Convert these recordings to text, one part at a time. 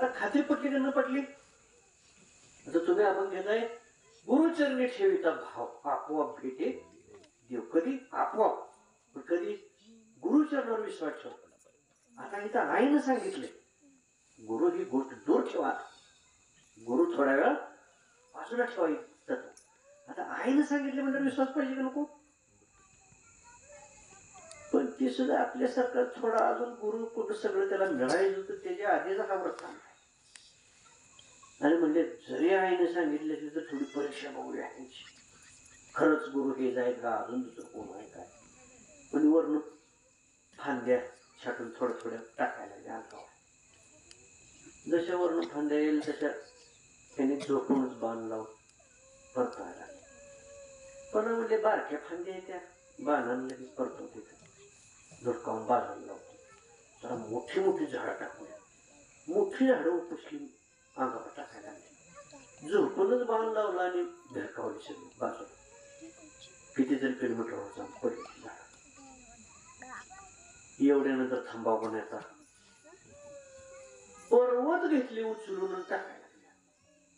आता खात्री पटली का न पटली? आता तुम्ही आपण घेताय गुरुचरणी ठेवीचा भाव आपोआप भेटे देव. कधी? आपोआप. पण कधी? गुरुचरणावर विश्वास ठेव. आता इथं आईनं सांगितले गुरु ही गोष्ट दूर ठेवा, गुरु थोड्या वेळ बाजूला ठेवायचं. आता आईनं सांगितले म्हणजे विश्वास पाहिजे का नको? पण ती सुद्धा आपल्यासारखं थोडा अजून गुरु कुठं सगळं त्याला मिळायचं होतं त्याच्या आधीचा हा व्रत आहे. आणि म्हणजे जरी आईने सांगितले तर थोडी परीक्षा बघूया त्यांची, खरंच गुरु हे जाईल का, अजून दुसरं कोण आहे काय. पण वरून फांद्या छाटून थोड्या थोड्या टाकायला लागल्या. जशा वरून फांद्या येईल तशा त्याने झोपूनच बाण लावून परतायला लागले. पण म्हणजे बारक्या फांद्या येत्या बाणांना लगेच परतो तिथं झुडकावून बाजूला लावतो. जरा मोठी मोठी झाडं टाकूया. मोठी झाडं उपसली अंगावर टाकायला लागली. झोपूनच बाण लावला आणि भेरकावली सगळी बाजूला. कितीतरी किलोमीटरवर जाऊन पडली झाड. एवढ्यानंतर थांबा बनायचा पर्वत घेतली उचलून टाकायला लागल्या.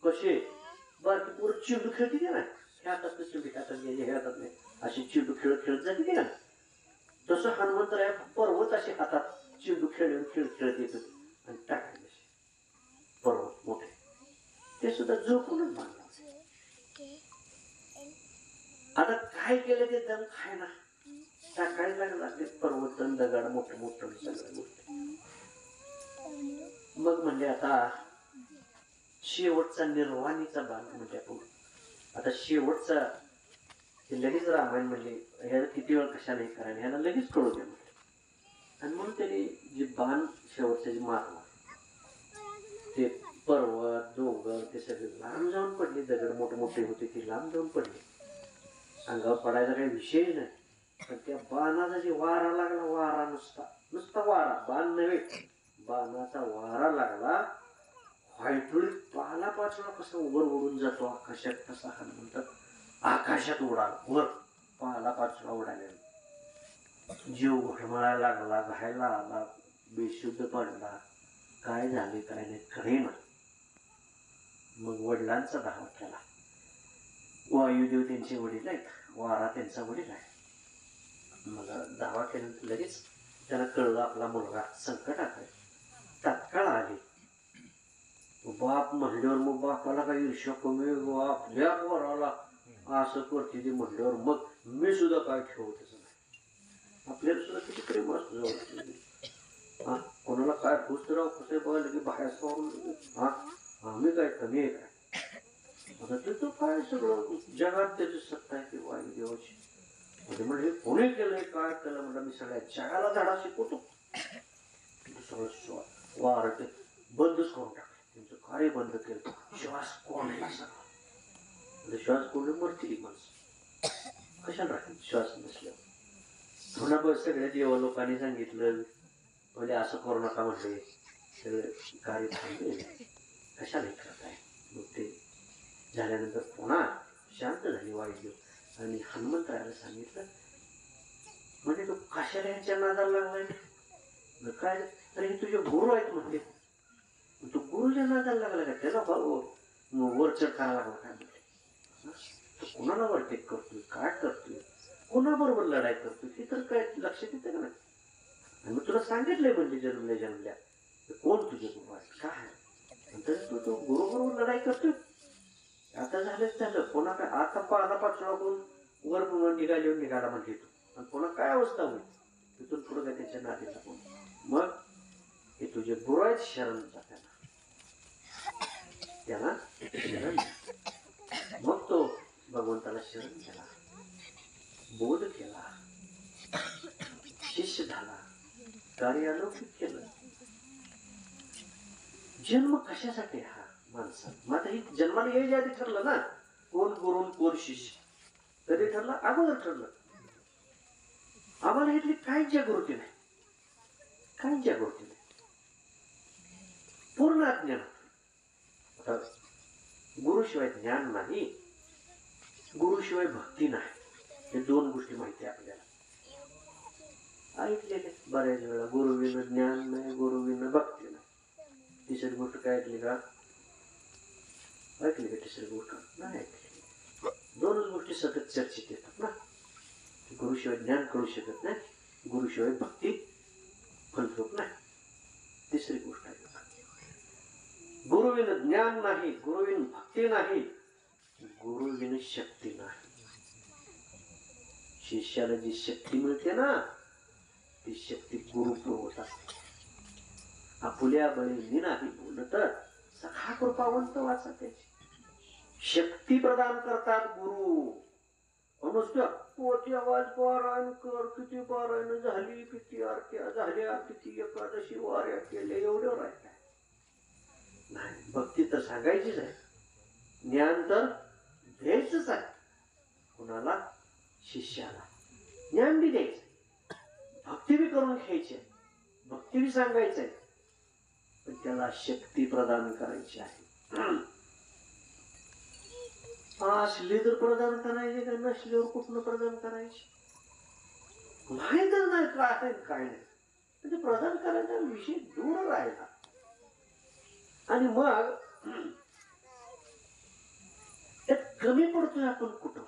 कसे? बारकी पोरं चिंडू खेळते की ना, ह्यातात चिंडू ह्यातात गेले ह्यातात नाही अशी चिंडू खेळत खेळत जाते की ना, तसं हनुमंतराय पर्वत असे हातात चिंडू खेळत खेळत येत आणि टाकायला पर्वत मोठे. ते सुद्धा झोपूनच बांधला. आता काय केलं ते दम खाय ना, टाकायला लागला ते पर्वत दगड मोठं मोठं सगळ्या गोष्टी. मग म्हणजे आता शेवटचा निर्वाणीचा भाग म्हणजे आपण आता शेवटचा लगेच रामायण म्हणजे ह्याला किती वेळ कशा नाही करायला ह्याला लगेच कळू द्या म्हटलं. आणि म्हणून त्यांनी जे बाण शेवटचे जे मारला ते पर्वत डोंगर ते सगळे लांब जाऊन पडले. दगड मोठे मोठे होते ते लांब जाऊन पडले. अंगावर पडायचा काही विषय नाही. पण त्या बाणाचा जे वारा लागला, वारा नुसता वारा, बाण नव्हे, बाणाचा वारा लागला. व्हायटुळी पाला पाचोळा कसा वर उडून जातो आकाशात, तसा हनुमंत आकाशात उडाला. वर पाला पाचोळा उडाला. जीव घोटमळायला लागला, घायला आला, बेशुद्ध पडला. काय झाले काय नाही खरे ना. मग वडिलांचा धावा केला. वायुदेव त्यांचे वडील आहेत, वारा त्यांचा वडील आहे. मग धावा केल्यानंतर लगेच त्याला कळलं आपला मुलगा संकटात आहे. तात्काळ आली. बाप म्हणल्यावर मग बापाला काही ईर्ष्या कमी आपल्या वराला असं करते ते म्हणल्यावर मग मी सुद्धा काय ठेवतच नाही. आपल्याला सुद्धा किती प्रेम असतं. हा कोणाला काय खुश राव कसं बघायला की बाहेर सोडून हा आम्ही काय कमी आहे काय. आता तिथं काय सगळं जगात त्याची सत्ता आहे ती वायुदेवाची. म्हणजे कोणी केलंय काय केलं म्हणलं मी सगळ्या जगाला धडा शिकवतो. सगळं वार ते बंदच करून टाकलं. त्यांचं कार्य बंद केलं. श्वास कोंडला सगळा. श्वास कोंडले मरतील माणसं. कशाला राहतील श्वास नसल्यावर. पुन्हा बस सगळ्या देवा लोकांनी सांगितलं म्हणजे असं करू नका म्हटले. सगळे कार्य थांबले. कशाला करत आहे. मग ते झाल्यानंतर पुन्हा शांत झाली वायुदेव. आणि हनुमंतरायाला सांगितलं म्हणजे तू कशाला यांच्या नादाला लागलाय काय. अरे हे तुझे गुरु आहेत म्हणले. तू गुरुच्या नादाला लागला का त्याला वरचढ करायला लागला काय म्हणले. तू कोणाला वरटेक करतोय काय करतोय कोणाबरोबर लढाई करतोय हे तर काय लक्षात येतं का नाही. आणि मग तुला सांगितलंय म्हणजे जन्मल्या कोण तुझे गुरु आहेत काय. तरी तू गुरु बरोबर लढाई करतोय. आता झालंच झालं. पुन्हा काय आता पाला पाचोळा करून वर पुन्हा निघाला म्हणजे तू. आणि पुन्हा काय अवस्था होईल तिथून पुढं काय त्याच्या नादीला कोण. मग हे तुझे गुरु आहेत शरण जा त्याला शरण. मग तो भगवंताला शरण केला, बोध केला, शिष्य झाला, कार्य अलौकिक केलं. जन्म कशासाठी हा माणसा. मग आता ही जन्माला यायच्या आधी ठरलं ना कोण गुरु कोण शिष्य. कधी ठरलं अगोदर ठरलं. आम्हाला इथली काही जागृती नाही, काही जागृती नाही. पूर्ण अज्ञान. गुरुशिवाय ज्ञान नाही, गुरुशिवाय भक्ती नाही. हे दोन गोष्टी माहिती आहे आपल्याला. ऐकलेले बऱ्याच वेळा गुरुविना ज्ञान नाही, गुरुविना भक्ती नाही. तिसरी गोष्ट काय ऐकली का? ऐकली का तिसरी गोष्ट? नाही ऐकली. दोनच गोष्टी सतत चर्चेत येतात ना. गुरुशिवाय ज्ञान कळू शकत नाही, गुरुशिवाय भक्ती फलरूप नाही. तिसरी गोष्ट आहे गुरुविन ज्ञान नाही, गुरुविन भक्ती नाही, गुरुविन शक्ती नाही. शिष्याला जी शक्ती मिळते ना ती शक्ती गुरु पुरवत असते. आपुल्या बळींनी नाही बोलत सखा कृपावंत वाचा त्याची. शक्ती प्रदान करतात गुरु. नुसतं पोटी आवाज पारायण कर, किती पारायण झाली, किती आरत्या झाल्या, किती एकादशी वाऱ्या केल्या, एवढं राहिलं नाही. भक्ती तर सांगायचीच आहे, ज्ञान तर द्यायचंच आहे. कुणाला? शिष्याला ज्ञान बी द्यायचं, भक्ती बी करून घ्यायची, भक्ती बी सांगायचं आहे, पण त्याला शक्ती प्रदान करायची आहे. असली तर प्रदान करायचे का नसल्यावर कुठनं प्रदान करायचे माहीतच नाही काय आहे काय नाही. म्हणजे प्रदान करायचा विषय दूर राहिला. आणि मग त्यात कमी पडतोय आपण कुठं?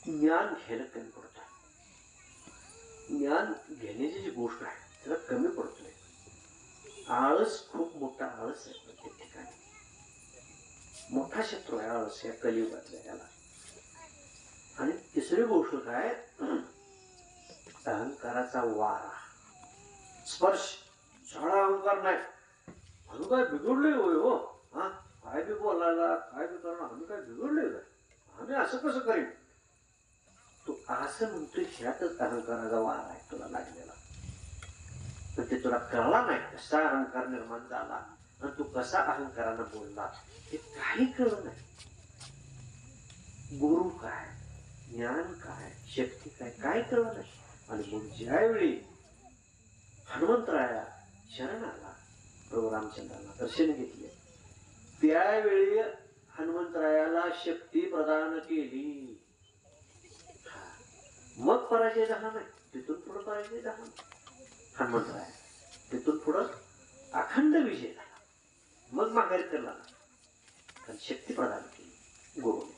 ज्ञान घ्यायला कमी पडतोय. ज्ञान घेण्याची जी गोष्ट आहे त्याला कमी पडतोय. आळस खूप मोठा आळस आहे प्रत्येक ठिकाणी. मोठा शत्रू आहे आळस या कलियुगातल्या याला. आणि तिसरी गोष्ट काय? अहंकाराचा वारा स्पर्श. साळा अहंकार नाही. आम्ही काय बिघडलोय होय हो? हा काय बी बोलायला काय बी करणं आम्ही काय बिघडलोय का? आम्ही असं कसं करीन? तू असं म्हणतोय ह्यातच अहंकाराचा वारा आहे तुला लागलेला. पण ते तुला कळला नाही कसा अहंकार निर्माण झाला आणि तू कसा अहंकारानं बोलला हे काही कळलं नाही. गुरु काय, ज्ञान काय, शक्ती काय, काय कळलं नाही. आणि मग ज्यावेळी हनुमंतराया शरण आला, प्रभू रामचंद्राला दर्शन घेतले, त्यावेळी हनुमंतरायाला शक्ती प्रदान केली. मग पराजय झाला नाही. तिथून पुढे पराजय झाला नाही हनुमंतराया. तिथून पुढं अखंड विजय झाला. मग माघारी केला कारण शक्ती प्रदान केली गुरुने.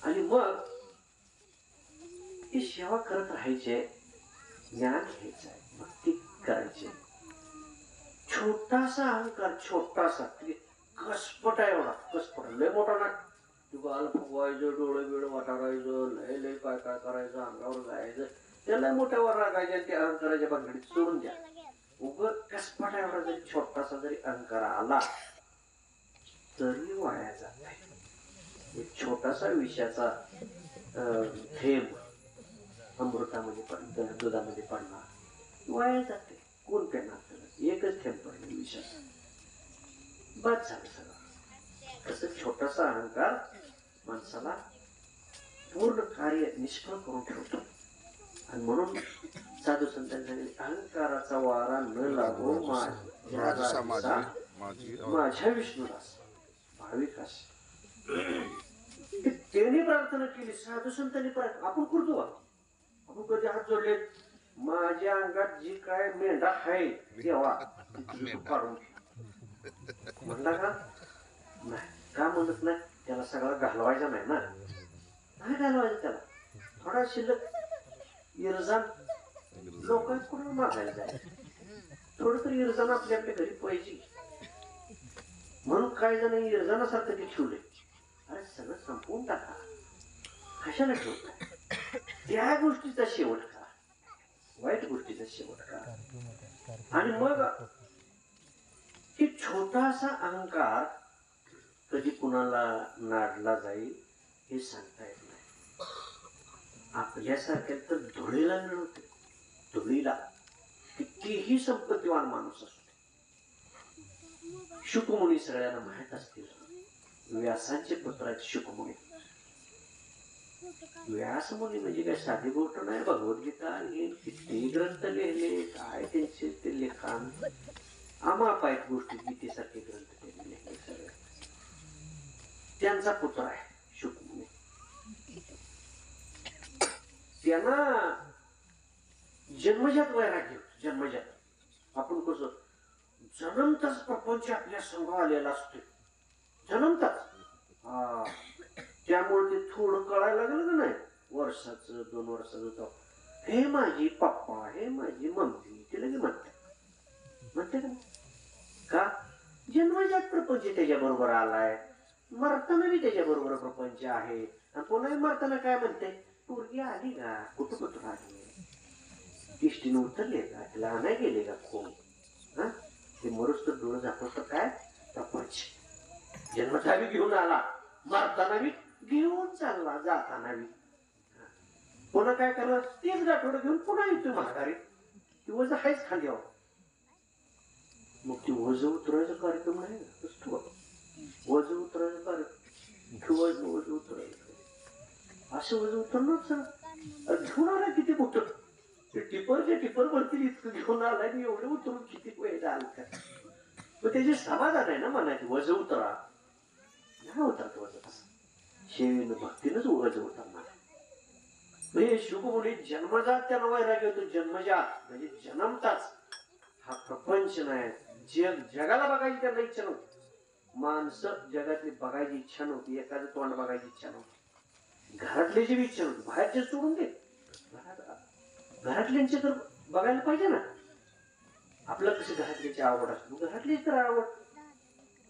आणि मग ती सेवा करत राहायचे, ज्ञान घ्यायचं आहे, भक्ती करायची. छोटासा अहंकार, छोटासा कसपट आहे एवढा, कसपट लय मोठा नाही. तू गाल फुगवायचं, डोळे बिळ वाटारायचं, लय लय काय काय करायचं, अंगावर जायचं, त्याला मोठ्यावर रागायच्या त्या अहंकाराच्या भानगडीत सोडून द्या. उगं कसपट एवढा जरी छोटासा जरी अहंकार आला तरी वाया जात नाही. एक छोटासा विषयाचा थेंब अमृतामध्ये पडला, दुधामध्ये पडला, वाया जाते. कोण पेणार त्याला? एकच थेंब पडले विषयाचा, बस झालं सगळं. तसं छोटासा अहंकार माणसाला पूर्ण कार्य निष्फळ करून ठेवतो. आणि म्हणून साधू संतांनी सांगितले अहंकाराचा वारा न लागो माझ्या विष्णुदास भाविकास. त्यांनी प्रार्थना केली, साधू संतांनी प्रार्थना. आपण करतो, आपण कधी हात जोडले, माझ्या अंगात जी काय मेंढा आहे तेव्हा काढून म्हणला का? नाही. का म्हणत नाही? त्याला सगळा घालवायचा नाही ना. नाही घालवायचं त्याला. थोडा शिल्लक इरजान लोकांकडून मागायला जायचं. थोडं तरी इरजान आपल्या आपल्या घरी पाहिजे. म्हणून काय जण इरजानासारखं ते ठेवले. अरे सगळं संपवून टाका, कशाला ठेवता? त्या गोष्टीचा शेवट करा, वाईट गोष्टीचा शेवट करा. आणि मग की छोटासा अहंकार कधी कुणाला नाडला जाईल हे सांगता येत नाही. आपल्यासारख्या तर धुळीला मिळवते, धुळीला. कितीही संपत्तीवान माणूस असतो. शुकमुनी सगळ्यांना माहित असतील. व्यासांचे पुत्र आहेत शुकमुनी. व्यासमुनी म्हणजे काय साधी गोष्ट नाही. भगवद्गीता आणि किती ग्रंथ लिहिले, काय त्यांचे ते लेखन आमाप आहेत गोष्टी. गीतेसारखे ग्रंथ त्यांनी लिहिले सगळे. त्यांचा पुत्र आहे शुकमुनी. त्यांना जन्मजात वैराग्य, जन्मजात कसं जन्मताच प्रपंच आपल्या संघ आलेला असतो, जन्मताच. हा, त्यामुळे ते थोडं कळायला लागलं का नाही, वर्षाचं 2 वर्षाचं तर हे माझी पप्पा, हे माझी मम्मी, ते लगे म्हणते का जन्मजात प्रपंच त्याच्या बरोबर आलाय, मरताना बी त्याच्या बरोबर प्रपंच आहे. आणि पुन्हा मरताना काय म्हणते, पोरगी आली का, कुठं आली, इष्टीने उतरले का, तिला आणाय गेले का कोण, हा ते मरुस तर डोळं जातो तर काय प्रपंच. जन्मता बी घेऊन आला, मरताना बी घेऊन चालला, जाताना बी. पुन्हा काय करणार, तेच गाठोडं घेऊन पुन्हा येतोय महागारी. ती वज आहेच खांद्यावर. मग ती वज उतरायचा कार्यक्रम नाही ना, वज उतरायचा कार्यक्रम, वज उतरायचं असं वज उतरणार सर घेऊन आला किती मोठं, टिपर वरती इतकं घेऊन आलाय, एवढं उतरून किती वेळ आलं का. मग त्याची समाधान आहे ना म्हणायची, वज उतरा नाही उतरत वज, तसं शेवीनं भक्तीनंच वज उतरणार. म्हणजे शुभमुनी जन्मजात त्याला वैराग्य होतो, जन्मजात म्हणजे जन्मताच. हा प्रपंच नाही, जगाला बघायची त्यांना इच्छा नव्हती. माणसं जगातली बघायची इच्छा नव्हती, एखादं तोंड बघायची इच्छा नव्हती, घरातली जी इच्छा नव्हती, बाहेरचे सोडून दे, घरातल्यांची तर बघायला पाहिजे ना. आपलं कशी घरातल्याची आवड असतो, घरातली तर आवड.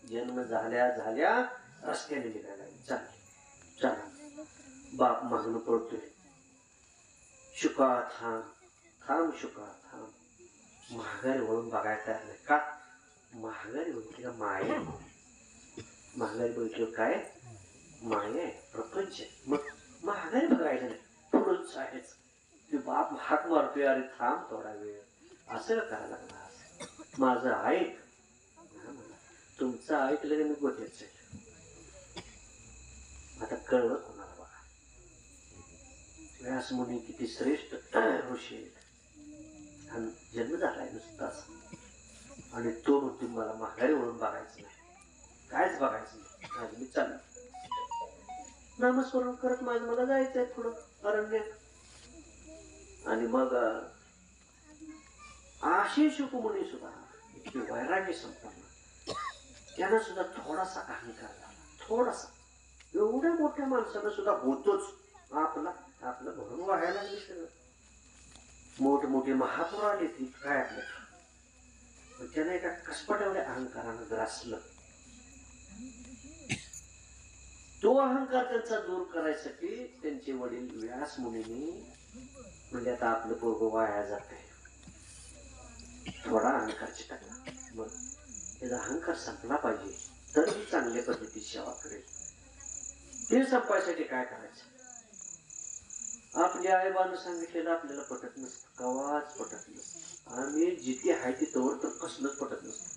जन्म झाल्या रस्त्याने निघायला चला, बाप मागणं पडतोय, शुका थांब शुका थांब. महागारी वळून बघायला तयार नाही का, महागारी बघितली का माया, महागारी बघितलं काय माया आहे, प्रपंच आहे. मग महागारी बघायचं नाही, पुढंच आहेच. ते बाप हात मारतोय, अरे थांब थोडा वेळ, असं का करायला लागला, माझं ऐक. तुमचं ऐकलं की मी गोठ्याच आहे. आता कळलं कोणाला बघा, व्यास मुनी किती श्रेष्ठ ऋषी आहेत, आणि जन्म झालाय नुसताच, आणि तो म्हणतो मला माघारी वळून बघायचं नाही, कायच बघायचं नाही, आज मी चाललो नामस्मरण करत माझं मला जायचंय पुढं अरण्यात. आणि मग अशी शुकमुनी सुद्धा इतकी वैराग्य संपन्न, त्यानं सुद्धा थोडासा अहंकार झाला, थोडासा. एवढ्या मोठ्या माणसानं सुद्धा होतोच, आपलं भरून वाहायला लागले. मोठमोठे महापूर आले ती काय आपल्या, त्याने एका कसपटावल्या अहंकारानं ग्रासलं. तो अहंकार त्यांचा दूर करायसाठी त्यांचे वडील व्यास मुनींनी म्हणजे आता आपलं पोरगं वाया जात आहे, थोडा अहंकार चिटकला, मग त्याचा अहंकार संपला पाहिजे तर मी चांगल्या पद्धतीची सेवा करेल. ते संपायसाठी काय करायचं, आपल्या आईबानं सांगितलेलं आपल्याला पटत नसतं, कवाच पटत नसतं. आम्ही जिथे आहे तिथवर तर कसलंच पटत नसतं.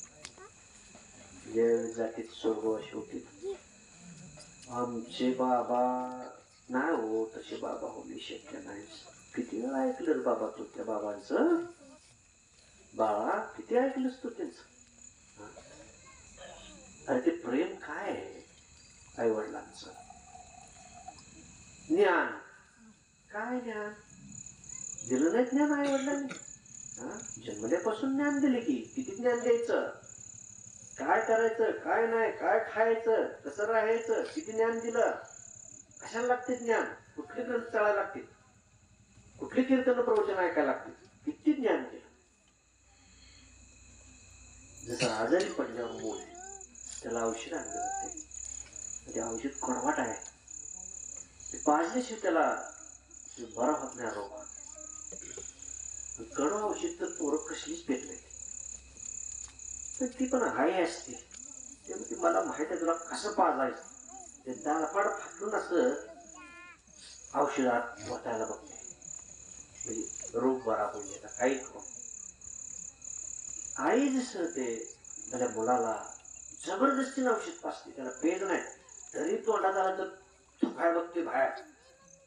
जे जातीत स्वर्गवाशी होते आमचे बाबा, नाही हो तसे बाबा होणे शक्य नाही. किती वेळा ऐकलं बाबा तू त्या बाबांचं, बाळा किती ऐकलंस तू त्यांचं. अरे ते प्रेम काय आहे आई वडिलांचं, ज्ञान काय, ज्ञान दिलं नाही ज्ञान आई वडिलांनी, जन्मल्यापासून ज्ञान दिले की किती ज्ञान द्यायचं, काय करायचं काय नाही, काय खायचं कसं राहायचं, किती ज्ञान दिलं. कशाला लागते ज्ञान, कुठले ग्रंथ चालायला लागते, कुठले कीर्तन प्रवचन ऐकायला लागते, किती ज्ञान दिलं. जसं आजारी पडल्यावर मूल त्याला औषध आणलं जाते, ते औषध कडवाट आहे, ते पाजल्याशिवाय त्याला बरा होत नाही रोग. कडू औषध तर पोरं कसलीच पेत नाही, तर ती पण हाय असते. त्यामुळे मला माहित आहे तुला कसं पाजायचं, ते दालपाड फाटून असं औषधात वाटायला बघते, म्हणजे रोग बरा होईल काही करू. आई जसं ते माझ्या मुलाला जबरदस्तीने औषध पाजते, त्याला पेज नाही तरी तोंडात आला तर थुकाय बघते बाहेर,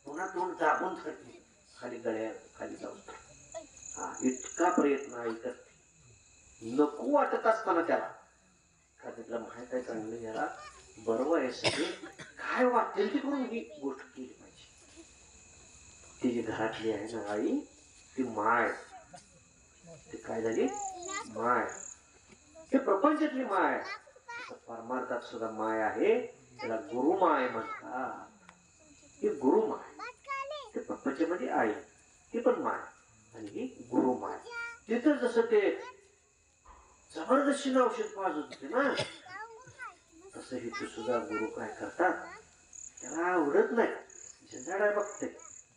पुन्हा तोंड दाबून धरते खाली गळ्या खाली जाऊन. इतका प्रयत्न आई करते, नको वाटत असताना त्याला, का तिला माहित आहे चांगलं याला बरोबर आहे, सगळे काय वाटेल ते करून ही गोष्ट केली पाहिजे. ती जी घरातली आहे ना आई, ती माय ती काय झाली? माय. हे प्रपंचातली माय. परमार्थात सुद्धा माय आहे, त्याला गुरुमाय म्हणतात. ही गुरुमाय. ते प्रपंचामध्ये आई, ही पण माय, आणि ही गुरुमाय. तिथं जसं ते जबरदस्तीनं औषध पाजत होते ना, तसं इथं सुद्धा गुरु काय करतात, त्याला आवडत नाही, झंझाडा बघते,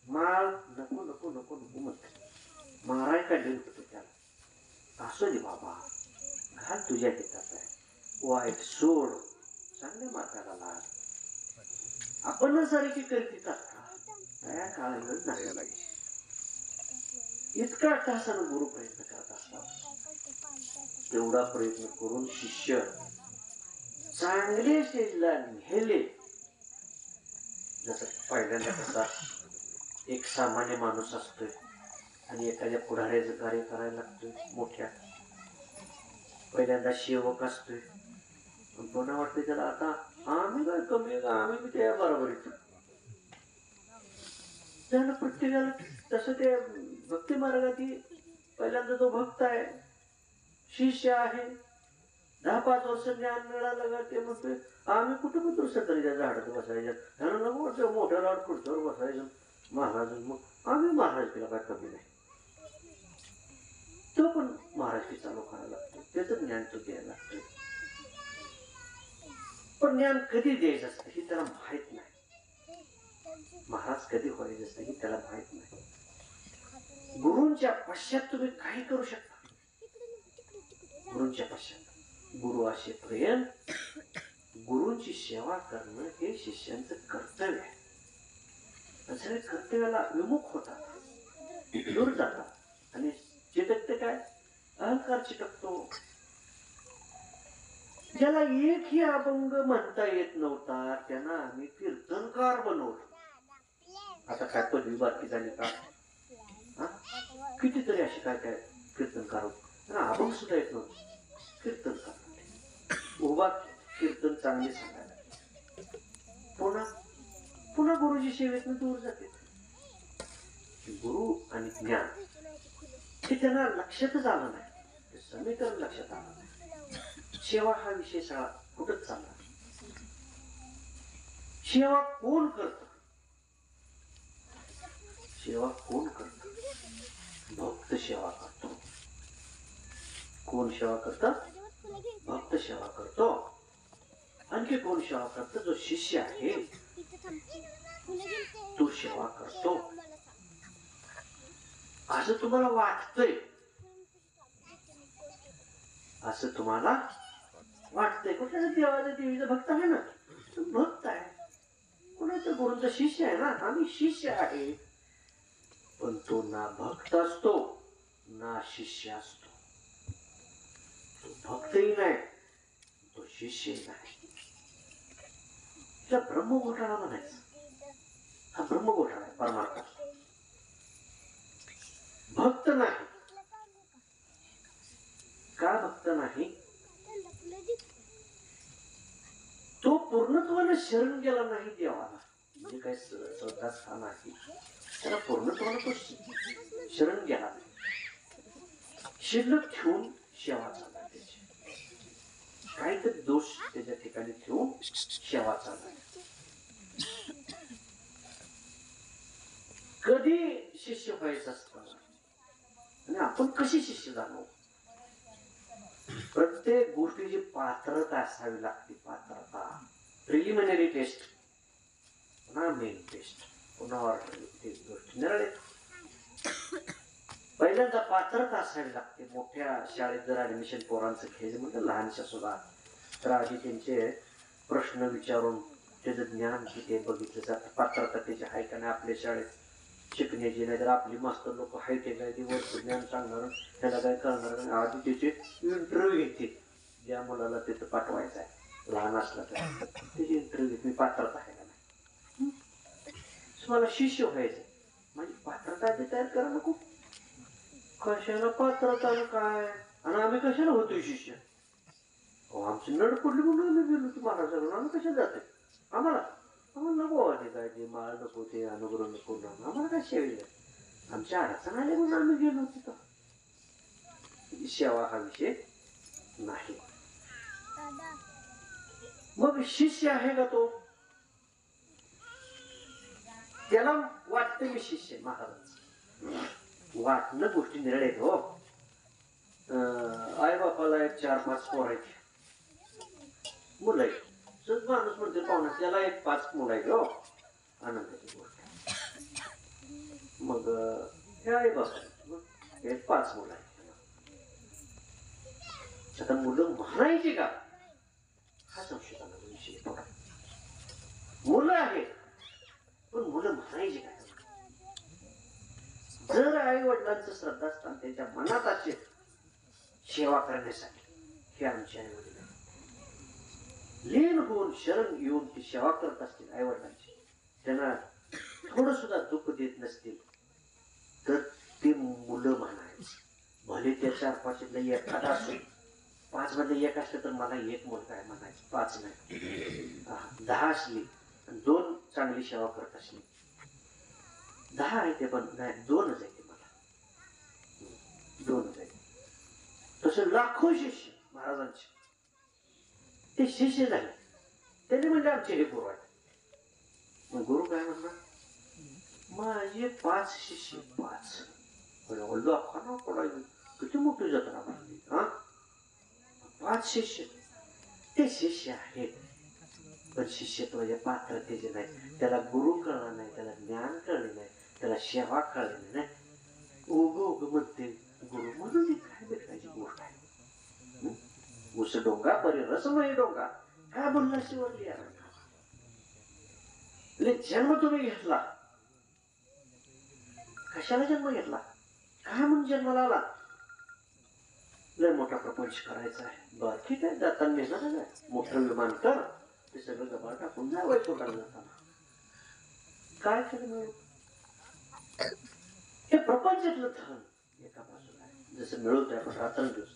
माळ नको नको नको नको म्हणते, माराय काढले होतं त्याला. असू दे बाबा, घाल तुझ्या हितात आहे, वाईट सोड, चांगल्या मार्गाला लाग. आपण सारखी करते त्या काळाला नाही. इतका तासानं गुरु प्रयत्न करत असतात. तेवढा प्रयत्न करून शिष्य चांगले स्टेजला नेले. जसं पहिल्यांदा कसा एक सामान्य माणूस असतोय आणि एखाद्या पुढाऱ्याचं कार्य करायला लागतोय मोठ्या, पहिल्यांदा सेवक असतोय, पुन्हा वाटतंय त्याला आता आम्ही काय कमी आहे का, आम्ही बी त्या बरोबर येतो. त्यानं प्रत्येकाला तसं ते भक्ती मार्गाची पहिल्यांदा तो भक्त आहे, शिष्य आहे, 10-5 वर्ष ज्ञान मिळालं का ते म्हणतोय आम्ही कुठं पण दुसऱ्या तरीच्या झाडात बसायचं, त्यानं नको मोठ्या लाट खुर्च्यावर बसायचं महाराज. मग आम्ही महाराज केला काय कमी नाही, तो पण महाराज चालू करायला लागतो, त्याचं ज्ञान तो द्यायला लागतोय. पण ज्ञान कधी द्यायचं असतं हे त्याला माहित नाही. महाराज कधी व्हायचं असतं हे त्याला माहित नाही. गुरूंच्या पश्चात तुम्ही काही करू शकता. गुरूंच्या पश्चात गुरु असेपर्यंत गुरूंची सेवा करणं हे शिष्यांचं कर्तव्य आहे. सगळे कर्तव्याला विमुख होतात, दूर जातात, आणि चिटकते काय, अहंकार चिटकतो. ज्याला एकही अभंग म्हणता येत नव्हता त्यांना आम्ही कीर्तनकार बनवलं. आता काय पदवी बाकी झाली का, कितीतरी अशी काय काय कीर्तनकार होते, अभंग सुद्धा येत नव्हतं, कीर्तनकार उभा कीर्तन चांगले सांगायला. पुन्हा पुन्हा गुरुजी सेवेतून दूर जाते. गुरु आणि ज्ञान हे त्यांना लक्षातच आलं नाही, समीकरण लक्षात आलं नाही. सेवा हा विषय सगळा कुठंच चालला. सेवा कोण करत, सेवा कोण करत, भक्त सेवा करतो. कोण सेवा करतात, भक्त सेवा करतो. आणखी कोण सेवा करतो, जो शिष्य आहे तो सेवा करतो. असं तुम्हाला वाटतंय, असं तुम्हाला वाटतंय. कुठल्या देवाचा देवीचा भक्त आहे ना, तो भक्त आहे. कुणाचा गुरुचा शिष्य आहे ना, आम्ही शिष्य आहे. पण तो ना भक्त असतो ना शिष्य असतो. तो भक्तही नाही, तो शिष्यही नाही. त्याला ब्रह्मघोटाळा म्हणायचं. हा ब्रह्मघोटाळा आहे परमार्थ. भक्त नाही का, भक्त नाही, तो पूर्णत्वाने शरण गेला नाही देवाला. म्हणजे काय श्रद्धास्थान आहे त्याला पूर्णत्वाने तो शरण गेला नाही. शिल्लक ठेवून सेवा चालला, त्याची काहीतरी दोष त्याच्या ठिकाणी ठेवून सेवा चालला. कधी शिष्य व्हायचं असतं आणि आपण कशी शिष्य झालो. प्रत्येक गोष्टीची पात्रता असावी लागते. पात्रता, प्रिलिमिनरी टेस्ट, पुन्हा मेन टेस्ट, पुन्हा ऑर्डर गोष्टी निराळे. पहिल्यांदा पात्रता असावी लागते. मोठ्या शाळेत जर ऍडमिशन पोरांचं घ्यायचं म्हणजे लहानशा सुद्धा, तर आधी त्यांचे प्रश्न विचारून त्याचं ज्ञान किती बघितलं जातं. पात्रता त्याची आहे का नाही आपल्या शाळेत शिकण्याची. नाही तर आपली मास्तर लोक हाय ते काय ते वरचं ज्ञान सांगणार, त्याला काय करणार. आधी त्याचे इंटरव्ह्यू घेते. ज्या मुलाला तिथं पाठवायचं आहे लहान असला तर त्याची इंटरव्ह्यू घेते, मी पात्रता आहे का नाही. मला शिष्य व्हायचं, माझी पात्रता आधी तयार करा नको. कशाला पात्रता काय, आणि आम्ही कशाला होतोय शिष्य. आमची नड पडली म्हणून आम्ही गेलो की महाराजांना. आम्ही कशाला जाते, आम्हाला नको आधी काय ते माळ नको, ते अनुग्रह नको, आम्हाला काय सेवेल. आमच्या अडचण आले म्हणून आम्ही गेलो तिथं. सेवा हा विषय नाही. मग शिष्य आहे का तो, त्याला वाटतं मी शिष्य महाराज. वाटणं गोष्टी निराळ्या आहेत हो. आई बापाला एक 4-5 पोर आहेत, मुलं आहेत. सहज माणूस म्हणते पाहुणा त्याला एक 5 मुलं आहेत हो, आनंदाची गोष्ट. मग हे आई बापा एक 5 मुलं आहेत. आता मुलं म्हणायची का हा संशोधनाचा विषय थोडा. मुलं आहेत पण मुलं म्हणायची काय. जर आई वडिलांचं श्रद्धास्थान त्यांच्या मनात असेल सेवा करण्यासाठी, हे आमचे आई वडील लीन होऊन शरण येऊन ती सेवा करत असतील आई वडिलांची, त्यांना थोडं सुद्धा दुःख देत नसतील तर ते मुलं म्हणायचं. भले त्या 4-5 एखादा असेल, 5 मध्ये 1 असलं तर मला 1 मुलगा आहे म्हणायचं, 5 नाही. 10 असली 2 चांगली सेवा करत असली, 10 आहे ते पण नाही 2च आहे ते, मला 2च आहे. तसं लाखो शिष्य महाराजांचे ते शिष्य झाले. त्यांनी म्हणजे आमचे हे गुरु आहेत. मग गुरु काय म्हणणार, माझे 5 शिष्य 5 लोकांना पडायला किती मोठी जत्रा मारली. 5 शिष्य, ते शिष्य आहेत पण शिष्यत्वाच्या पात्रतेचे नाही. त्याला गुरु कळला नाही, त्याला ज्ञान कळले नाही, त्याला सेवा कळली नाही. उग उग म्हणते गुरु म्हणून काय भेटायची गोष्ट आहे. उस डोंगा परी रसमय डोंगा काय बोलला शिवरली. जन्म तुम्ही घेतला, कशाला जन्म घेतला, काय म्हणून जन्माला आला. लय मोठा प्रपंच करायचा आहे. बर ठीक आहे, जाताना नेणार आहे मोठं विमान कर, ते सगळं गबाळ टाकून जावं सोडायला जाताना. काय केलं मिळू, हे प्रपंचातलं धन एका बाजूला आहे. जसं मिळवतोय आपण रात्रंदिवस,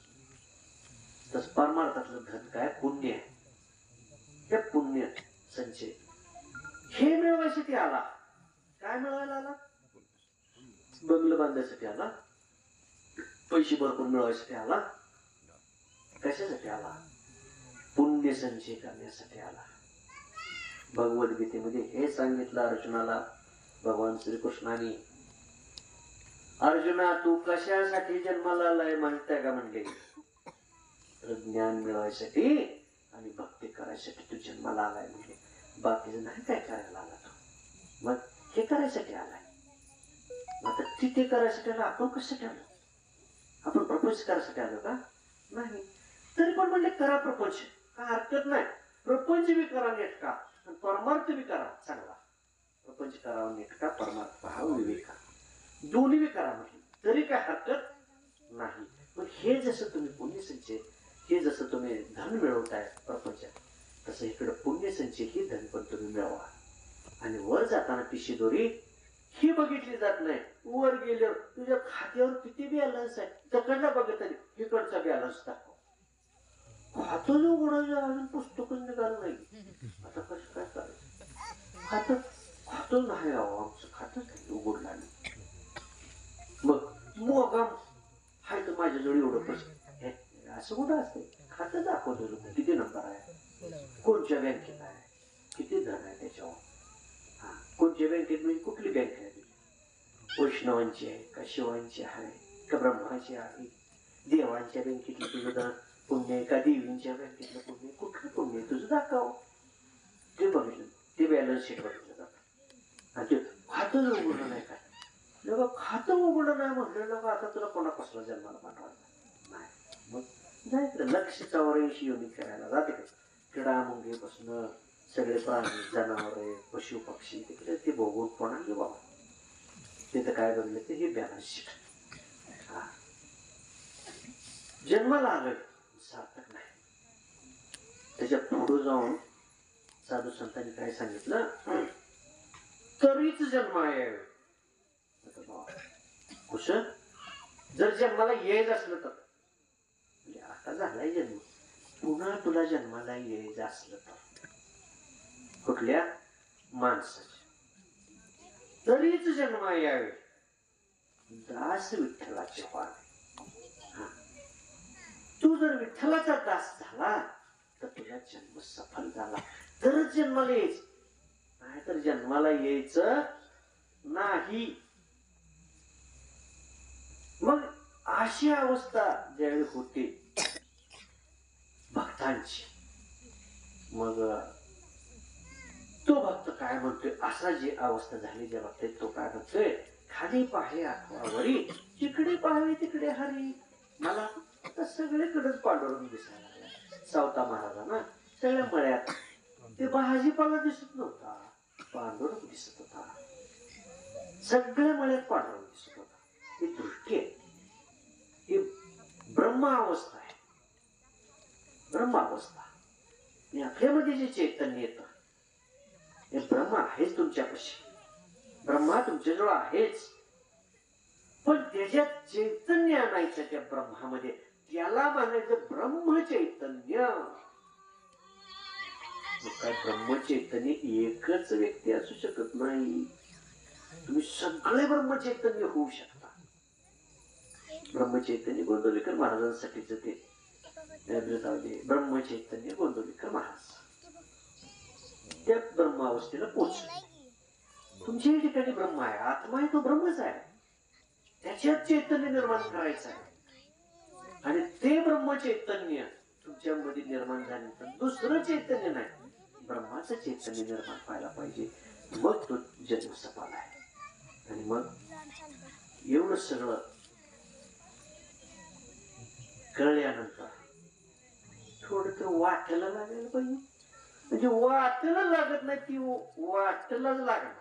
तसं परमार्थातलं धन काय पुण्य आहे. हे पुण्य संचय हे मिळवायसाठी आला. काय मिळवायला आला, बंगलं बांधायसाठी आला, पैसे भरपूर मिळवायसाठी आला, कशासाठी आला, पुण्य संचय करण्यासाठी आला. भगवद्गीतेमध्ये हे सांगितलं अर्जुनाला भगवान श्रीकृष्णाने. अर्जुना तू कशासाठी जन्माला आलाय माहित आहे का म्हणले, तर ज्ञान मिळवायसाठी आणि भक्ती करायसाठी तू जन्माला आलाय म्हणले. बाकीचं नाही काय करायला आला तो, मग हे करायसाठी आलाय. आता तिथे करायसाठी आला, आपण कशासाठी आलो, आपण प्रपंच करायसाठी आलो का नाही. तरी पण म्हणले करा प्रपंच, काय हरकत नाही. प्रपंच बी करा नेटका आणि परमार्थ बी करा चांगला. प्रपंच करावा नेटका, परमार्थ पहा विवेका, दोन्ही बी करा म्हटले तरी काय हरकत नाही. पण हे जसं तुम्ही पुण्य संचय, हे जसं तुम्ही धन मिळवताय प्रपंचात, तसं इकडं पुण्य संचय हे धन पण तुम्ही मिळवा. आणि वर जाताना पिशी दोरी ही बघितली जात नाही. वर गेल्यावर तुझ्या खात्यावर किती बॅलन्स आहे तिकडला बघत आली, इकडचा बॅलन्स दाखव. खातं उघडायचं अजून पुस्तकच निघालं नाही. आता कसं काय करायचं, खातं नाही आमचं खातच नाही उघडलं नाही. मग हाय तर माझ्या जवळ एवढं पैसे, असं कुठं असते. खातं दाखवतो किती नंबर आहे, कोणत्या बँकेत आहे, किती धन आहे त्याच्यावर. कोणत्या बँकेत म्हणजे कुठली बँक आहे, वैष्णवांची आहे का शिवांची आहे का ब्रह्माची आहे, देवांच्या बँकेतलं तुझं धन पुण्य आहे का देवींच्या बँकेतलं पुण्य, कुठलं पुण्य तुझं दाखव. ते बघितलं, ते बॅलन्स शीट बघितलं जातं. आणि ते खातं उघडलं नाही काय, लोक खातं उघडलं नाही म्हटलं लोक आता तुला कोणा कसला जन्माला पाठवायचा नाही. मग जायचं लक्ष 84 योनी करायला जाते का, किडा मुंगीपासून सगळे प्राणी जनावरे पशु पक्षी तिकडे ते बघून कोणा घे बाबा. तिथं काय बघलं ते हे बॅलन्स शीट. जन्माला आलोय सार्थक नाही. त्याच्या पुढे जाऊन साधू संतांनी काय सांगितलं, तरीच जन्म आहे. कुश जर जन्माला यायचं असलं तर, म्हणजे आता झालाय जन्म, पुन्हा तुला जन्माला यायचं असलं तर कुठल्या माणसाच्या, तरीच जन्म यावे दास विठ्ठलाचे व्हावे. तू जर विठ्ठलाचा दास झाला तर तुझा जन्म सफल झाला, तरच जन्माला यायच, नाहीतर जन्माला यायचं नाही. मग अशी अवस्था ज्यावेळी होते भक्तांची, मग तो भक्त काय म्हणतोय, असा जी अवस्था झाली ज्या भक्त तो काय म्हणतोय, खाली पाहे आठवावरी, जिकडे पाहावे तिकडे हरी. मला आता सगळीकडेच पांडुरंग दिसायला लागला. सावता महाराजांना सगळ्या मळ्यात ते भाजीपाला दिसत नव्हता, पांडुरंग दिसत होता. सगळ्या मळ्यात पांडुरंग दिसत होता. ही दृष्टी आहे, ही ब्रह्मावस्था आहे. ब्रह्मावस्था आपल्यामध्ये जे चैतन्य येतं, हे ब्रह्म आहेच तुमच्यापाशी, ब्रह्मा तुमच्याजवळ आहेच, पण त्याच्यात चैतन्य आणायचं त्या ब्रह्मामध्ये, त्याला म्हणायचं ब्रह्मचैतन्य. काय ब्रह्मचैतन्य एकच व्यक्ती असू शकत नाही, तुम्ही सगळे ब्रह्मचैतन्य होऊ शकता. ब्रह्मचैतन्य गोंदवलेकर महाराजांसाठीच ते ब्रह्मचैतन्य गोंदवलेकर महाराज त्या ब्रह्मावस्थेला पोचले. तुमच्या ठिकाणी ब्रह्म आहे, आत्मा आहे, तो ब्रह्मच आहे, त्याच्यात चैतन्य निर्माण करायचं आहे. आणि ते ब्रह्मचैतन्य तुमच्यामध्ये निर्माण झाल्यानंतर दुसरं चैतन्य नाही, ब्रह्माचं चैतन्य निर्माण व्हायला पाहिजे, मग तो जन्म सफल आहे. आणि मग एवढं सगळं कळल्यानंतर थोडं तर वाटायला लागायला पाहिजे. म्हणजे वाटायला लागत नाही, ती वाटायलाच लागणार.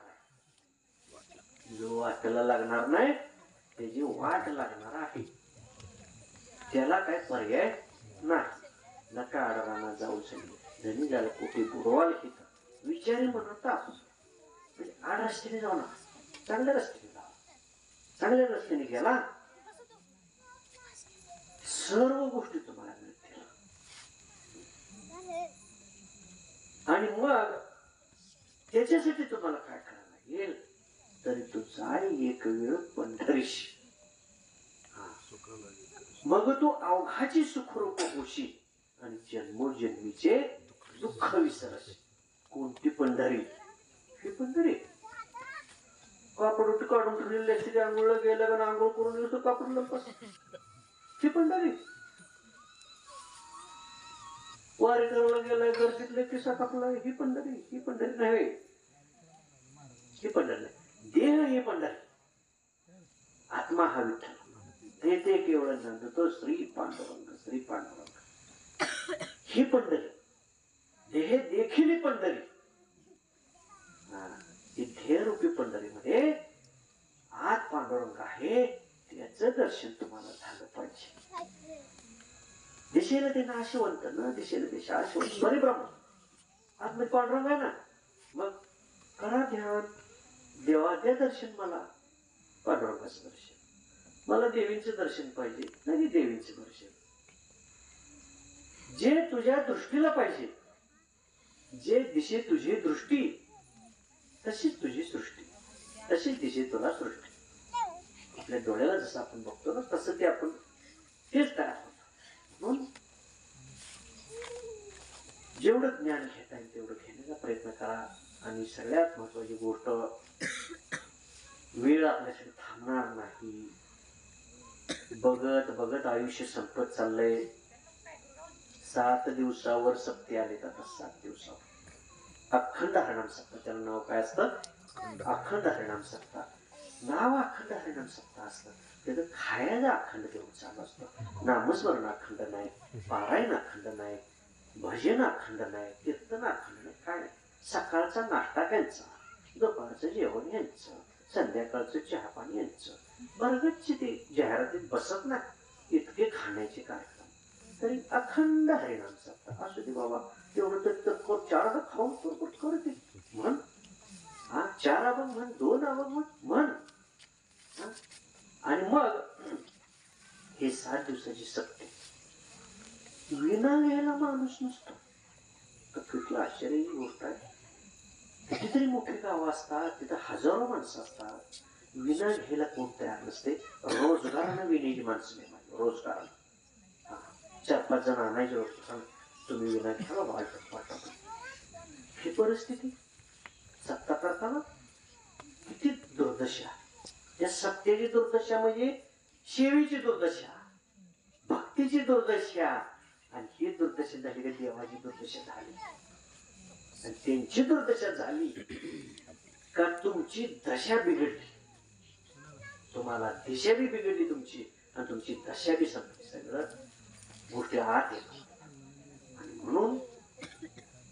जो वाटायला लागणार नाही त्याची वाट लागणार आहे, त्याला काय पर्याय नाही. नका आडराना जाऊ शकले धनी झालं कुठे बुडवाल घेत विचारी म्हणत म्हणजे आड रस्त्याने जाऊ नका, चांगल्या रस्त्याने जावा. चांगल्या रस्त्याने गेला सर्व गोष्टी तुम्हाला मिळतील. आणि मग त्याच्यासाठी तुम्हाला काय करायला लागेल, तरी तू जाय एक वेळ पंढरीश, मग तू अवघाची सुखरूप होशील आणि जन्मोजन्मीचे दुःख विसरशील. कोणती पंढरी? ही पंढरी कापड काढून ठेवलेली असते, आंघोळला गेल्या का आंघोळ करून येतो कापड लंपस, ही पंढरी. वारी करायला गेलाय गर्दीतले किस्सा कापलाय, ही पंढरी. ही पंढरी नाही, ही पंढरी नाही. देह ही पंढरी, आत्मा हा विठ्ठल. ते केवळ नंद तो श्री पांडुरंग, श्री पांडुरंग ही पंढरी. देह देखील पंढरी. ध्येयरूपी पंढरीमध्ये आत पांडुरंग आहे, त्याचं दर्शन तुम्हाला झालं पाहिजे. दिशेला ते नाशवंत ना, दिशेला ते शाश्वत परिब्रह्म आतमध्ये पांडुरंग आहे ना. मग करा ध्यान, देवाचे दर्शन, मला पांडुरंगाचं दर्शन, मला देवींचं दर्शन पाहिजे, नाही देवींचं दर्शन. जे तुझ्या दृष्टीला पाहिजे, जे दिशे तुझी दृष्टी तशीच तुझी सृष्टी, तशीच दिशे तुला सृष्टी. आपल्या डोळ्याला जसं आपण बघतो ना तसं ते आपण तेच तयार होतं. जेवढं ज्ञान घेता येईल तेवढं घेण्याचा प्रयत्न करा. आणि सगळ्यात महत्वाची गोष्ट, वेळ आपल्यासाठी थांबणार नाही. बघत बघत आयुष्य संपत चाललंय. 7 दिवसावर सप्ते आले आता, 7 दिवसावर अखंड हरिनाम सप्ताह, त्याला नाव काय असतं? अखंड हरिनाम सप्ताह. नाव अखंड हरिनाम सप्ताह असतं, त्याचं खायचं अखंड देऊन चालू असतं. नामस्मरण अखंड नाही, पारायण अखंड नाही, भजन अखंड नाही, कीर्तन अखंड नाही, काय नाही. सकाळचा नाश्ता त्यांचा, दुपारचं जेवण यांचं, संध्याकाळचं चहा पाणी यांचं. बरगतची ते जाहिरातीत बसत नाही इतके खाण्याचे कार्यक्रम, तरी अखंड हरिनाम सप्ताह. असू दे बाबा, तेवढं तर 4 खाऊन करते म्हण, 4 अभंग म्हण, 2 अभंग म्हण. आणि मग हे 7 दिवसाची सप्ते विना घ्यायला माणूस नसतो. तर कुठलं आश्चर्याची गोष्ट आहे. कितीतरी मोठी गावं असतात, तिथं हजारो माणसं असतात, विना घ्यायला कोण तयार नसते. रोजगारानं विण्याची माणसं नाही, रोजगारानं. 4-5 जण आणायचे होते, सांग तुम्ही विना घ्या वाटत वाटत. ही परिस्थिती सत्ता करताना किती दुर्दशा. या सत्तेची दुर्दशा म्हणजे शेवीची दुर्दशा, भक्तीची दुर्दशा. आणि ही दुर्दशा झाली का देवाची दुर्दशा झाली. आणि त्यांची दुर्दशा झाली का तुमची दशा बिघडली, तुम्हाला दिशा बी बिघडली तुमची, आणि तुमची दशा बी संपली. सगळं गोष्टी आत येतात. आणि म्हणून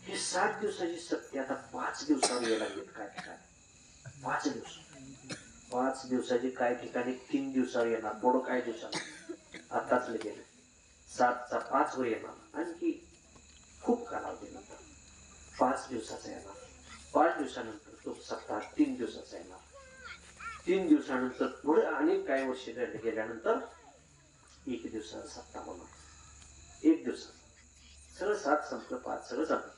हे 7 दिवसाची सत्य आता 5 दिवसावर यायला लागेल. काय ठिकाणी 5 दिवस, 5 दिवसाची काय ठिकाणी 3 दिवसावर येणार. पुढं काय दिवसाला आताच गेलं 7चा 5 वर येणार. आणखी खूप कालावधी नंतर 5 दिवसाचा येणार. 5 दिवसानंतर तो सप्ताह 3 दिवसाचा येणार. 3 दिवसानंतर पुढे अनेक काही वर्ष गेल्यानंतर 1 दिवसाचा सप्ताह होणार. 1 दिवसाचा सगळं 7 संपलं, 5 सगळं संपलं.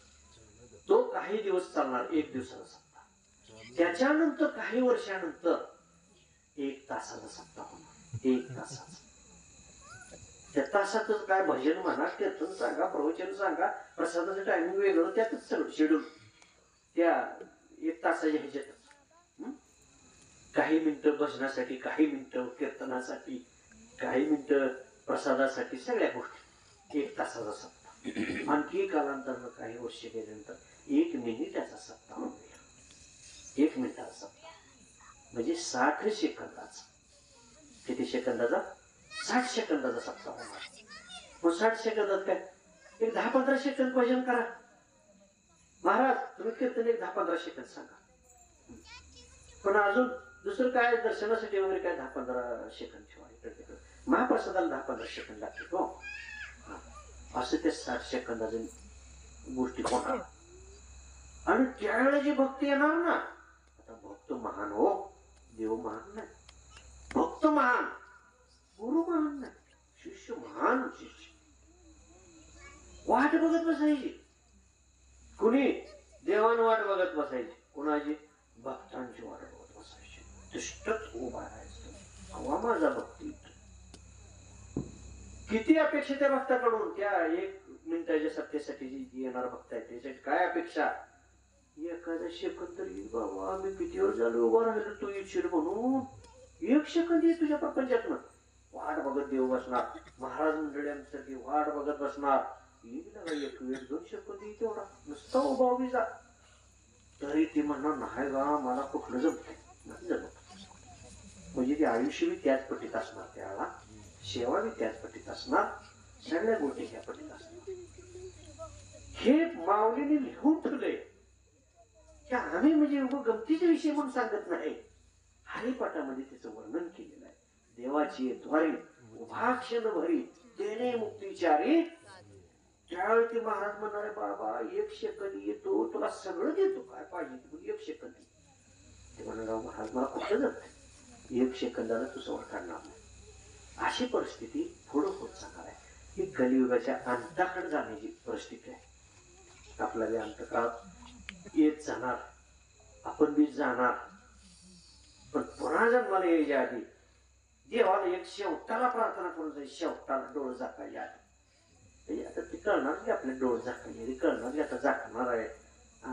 तो काही दिवस चालणार 1 दिवसाचा सप्ताह. त्याच्यानंतर काही वर्षानंतर 1 तासाचा सप्ताह होणार. 1 तासाचा. त्या तासातच काय भजन म्हणा, कीर्तन सांगा, प्रवचन सांगा, प्रसादाचं टायमिंग वेगळं, त्यातच सगळं शेड्यूल त्या 1 तासाच्या ह्याच्यातच. काही मिनिटं भजनासाठी, काही मिनिटं कीर्तनासाठी, काही मिनिटं प्रसादासाठी, सगळ्या गोष्टी 1 तासाचा सप्ताह. आणखी कालांतरानं काही वर्ष गेल्यानंतर 1 मिनिटाचा सप्ताह होईल. 1 मिनिटाचा सप्ताह म्हणजे 60 सेकंदाचा. किती सेकंदाचा? 60 सेकंदाचा सप्ताह होणार. मग 60 सेकंदात काय एक 10-15 सेकंद भजन करा. महाराज तुम्ही कीर्तन एक 10-15 सेकंद सांगा. पण अजून दुसरं काय दर्शनासाठी वगैरे काय 10-15 सेकंद ठेवा. इकडे तिकडे महाप्रसादाला 10-15 सेकंद लागते. हो असं ते 60 सेकंदाच्या गोष्टी होणार. आणि त्यावेळेला जी भक्ती येणार ना, आता भक्त महान हो, देव महान नाही, भक्त महान, गुरु महान नाही, शिष्य महान. शिष्य वाट बघत बसायची. कुणी देवान वाट बघत बसायची, कुणाची? भक्तांची वाट बघत बसायची. तिष्ठच उभा राहायचं, हवा माझा भक्ती. किती अपेक्षा त्या भक्ताकडून, त्या 1 मिनिटाच्या सत्तेसाठी जी येणार भक्त आहे त्याच्यासाठी काय अपेक्षा? एखादा सेकंद तरी बाबा आम्ही किती वेळ झालो उभा राहिलो, तू येशील म्हणून. 1 सेकंद ये तुझ्या प्रपंचात. वाट बघत देव बसणार. महाराज मंडळी वाट बघत बसणार. 1-2 सेकंद येईल तेवढा नुसता उभा उभी जा. तरी ती म्हणणार नाही गा मला कुठलं जमत नाही जमत. म्हणजे ते आयुष्य बी त्याच पट्टीत असणार, त्याला सेवा बी त्याच पट्टीत असणार, सगळ्या गोष्टी ह्या पट्टीत असणार. हे माऊलीने लिहून ठेवलंय की आम्ही म्हणजे गमतीचा विषय म्हणून सांगत नाही. हरिपाठामध्ये त्याचं वर्णन केलेलं आहे. देवाची द्वारी उभा क्षण भरी देणे मुक्तीचारी. त्यावेळी ते महाराज म्हणणारे बाबा 1 सेकंद येतो तुला सगळं देतो, काय पाहिजे 1 सेकंद. ते म्हणणार महाराज मला कुठं जात 1 सेकंदाला तू सवड काढणार नाही. अशी परिस्थिती पुढं होत जाणार आहे. ही कलियुगाच्या अंताकडे जाण्याची परिस्थिती आहे. आपला बी अंतकाळात येत जाणार, आपण बी जाणार. पण पुन्हा जन्माला यायच्या आधी देवाला एक शेवटाला प्रार्थना करून जाईल. शेवटाला डोळ झाकायच्या आधी आता ते कळणार की आपले डोळ झाकले, कळणार की आता झाकणार आहे.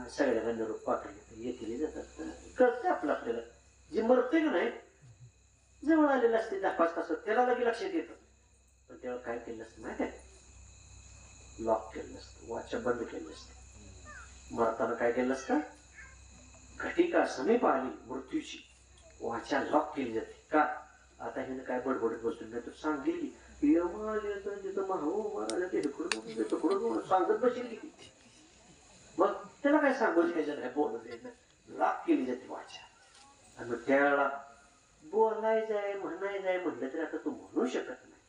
सगळ्यांना निरोप पाठवले येतील जातात, कळतं आपलं आपल्याला. जे मरते का नाही जवळ आलेलं असते 10-5 तास, त्याला लगे लक्षात येतं. पण तेव्हा काय केलं असतं माहिती आहे? लॉक केलं असतं, वाचा बंद केलं असतं. मरताना काय केलं असतं? घटिका समीप आली मृत्यूची, वाचा लॉक केली जाते. का? आता हिने काय बडबडत बसतो नाही तर सांगेल सांगत बसेल की. मग त्याला काय सांगू द्यायचं नाही, बोलू द्यायचं. लॉक केली जाते वाचा. आणि मग त्यावेळेला बोलायचंय म्हणायचंय म्हटलं तर आता तू म्हणू शकत नाही,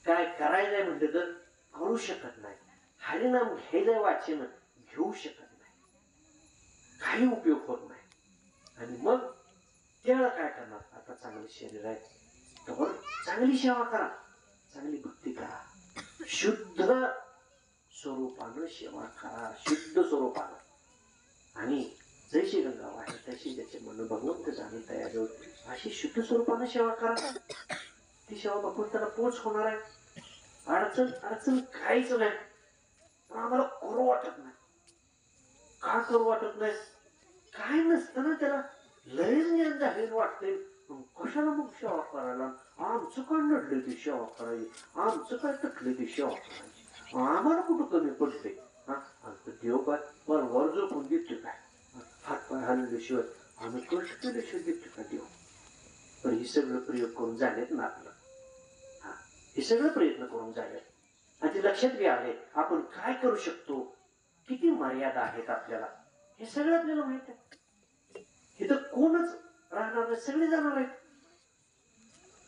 काय करायचंय म्हटलं तर करू शकत नाही, हरिनाम घ्यायचंय वाचेनं घेऊ शकत नाही, काही उपयोग होत नाही. आणि मग त्यावेळेला काय करणार? आता चांगलं शरीर आहे तर चांगली सेवा करा, चांगली भक्ती करा, शुद्ध स्वरूपानं सेवा करा, शुद्ध स्वरूपानं. आणि जैशी गंगा वाहे तशी ज्याचे मन भगवंत जाणे तयार होत अशी शुद्ध स्वरूपानं सेवा करा. ती सेवा भगवंताला पोच होणार आहे. अडचण अडचण काहीच नाही, पण आम्हाला करू वाटत नाही. का करू वाटत नाही? काय नसतं ना त्याला, लयच ज्ञान झालेलं वाटतंय. कशाला मग सेवा करायला? आमचं काय नडलं ती सेवा करायची, आमचं काय तटलं ती सेवा करायची, आम्हाला कुठं कमी पडते. हा आमचं देव काय बरोबर झोपून देतो काय? हातपाय हलल्याशिवाय, आम्ही कष्ट केल्याशिवाय देतो का देव? पण हे सगळं प्रयोग करून झालेत ना आपलं. हा हे सगळं प्रयत्न करून झालेत आणि ते लक्षात बी आले आपण काय करू शकतो, किती मर्यादा आहेत आपल्याला, हे सगळं आपल्याला माहित आहे. हे तर कोणच राहणार नाही, सगळे जाणार आहेत.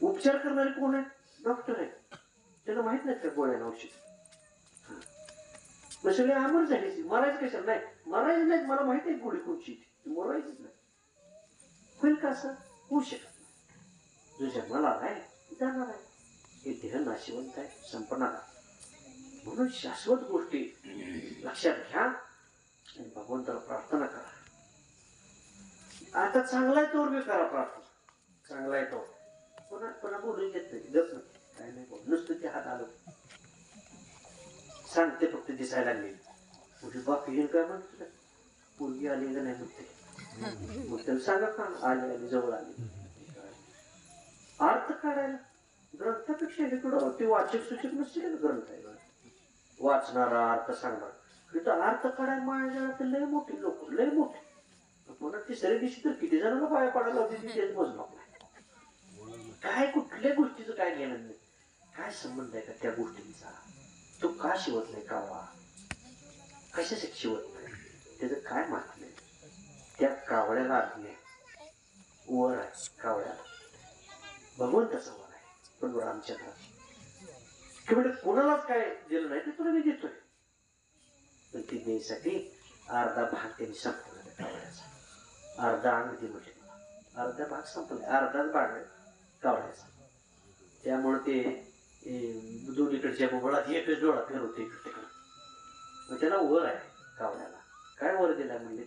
उपचार करणारे कोण आहेत? डॉक्टर आहेत. त्याला माहित नाही त्या गोळ्या औषध. मग सगळे आमर झाले, मरायचं कशाला? नाही मरायचं नाही, मला माहिती आहे गोळी कोणची, मरायचीच नाही. होईल का असं? होऊ शकत नाही. जो जन्माला आलाय जाणार आहे, हे देह नाशिवंत आहे, संपणार आहे. म्हणून शाश्वत गोष्टी लक्षात घ्या आणि भगवंताला प्रार्थना करा. आता चांगला आहे तोवर बी करा प्रार्थना, चांगला आहे तो पुन्हा पुन्हा बोलून घेत नाही, गप नाही, काय नाही बोल, नुसतं ते हात आलं सांगते, फक्त दिसायला लागले. म्हणजे बाकी येईल काय म्हणत, मुलगी आली का नाही म्हणते, मग त्याला सांगा का आली आली जवळ आली. अर्थ काढायला ग्रंथापेक्षा इकडं ते वाचक सूचक नसते ना, ग्रंथ आहे वाचणारा अर्थ सांगणार. तिथं अर्थ काढायला माझ्या लय मोठी लोक, लय मोठी. पुन्हा तिसऱ्या दिवशी तर किती जणांना पाया पडायला होती तेच मोजणार नाही. काय कुठल्या गोष्टीचं काय घेणं नाही, काय संबंध आहे का त्या गोष्टींचा? तो का शिवत नाही कावळा, कशासाठी शिवत नाही, त्याचं काय मागणं? त्या कावळ्याला आज्ञा वर आहे, कावळ्याला भगवंताचा वर आहे, पण रामचंद्राची म्हणजे कोणालाच काय दिलं नाही ते तुला मी देतोय. पण ती द्यायसाठी अर्धा भाग त्यांनी संपवला कावळ्याचा, अर्धा अंग दे म्हटले मला, अर्धा भाग संपला, अर्धाच भाग आहे कावळ्याचा. त्यामुळे ते दोन्हीकडच्या बोबळात एकच डोळा फिरवते इकडे तिकडं. मग त्याला वर आहे कावळ्याला. काय वर दिला म्हणजे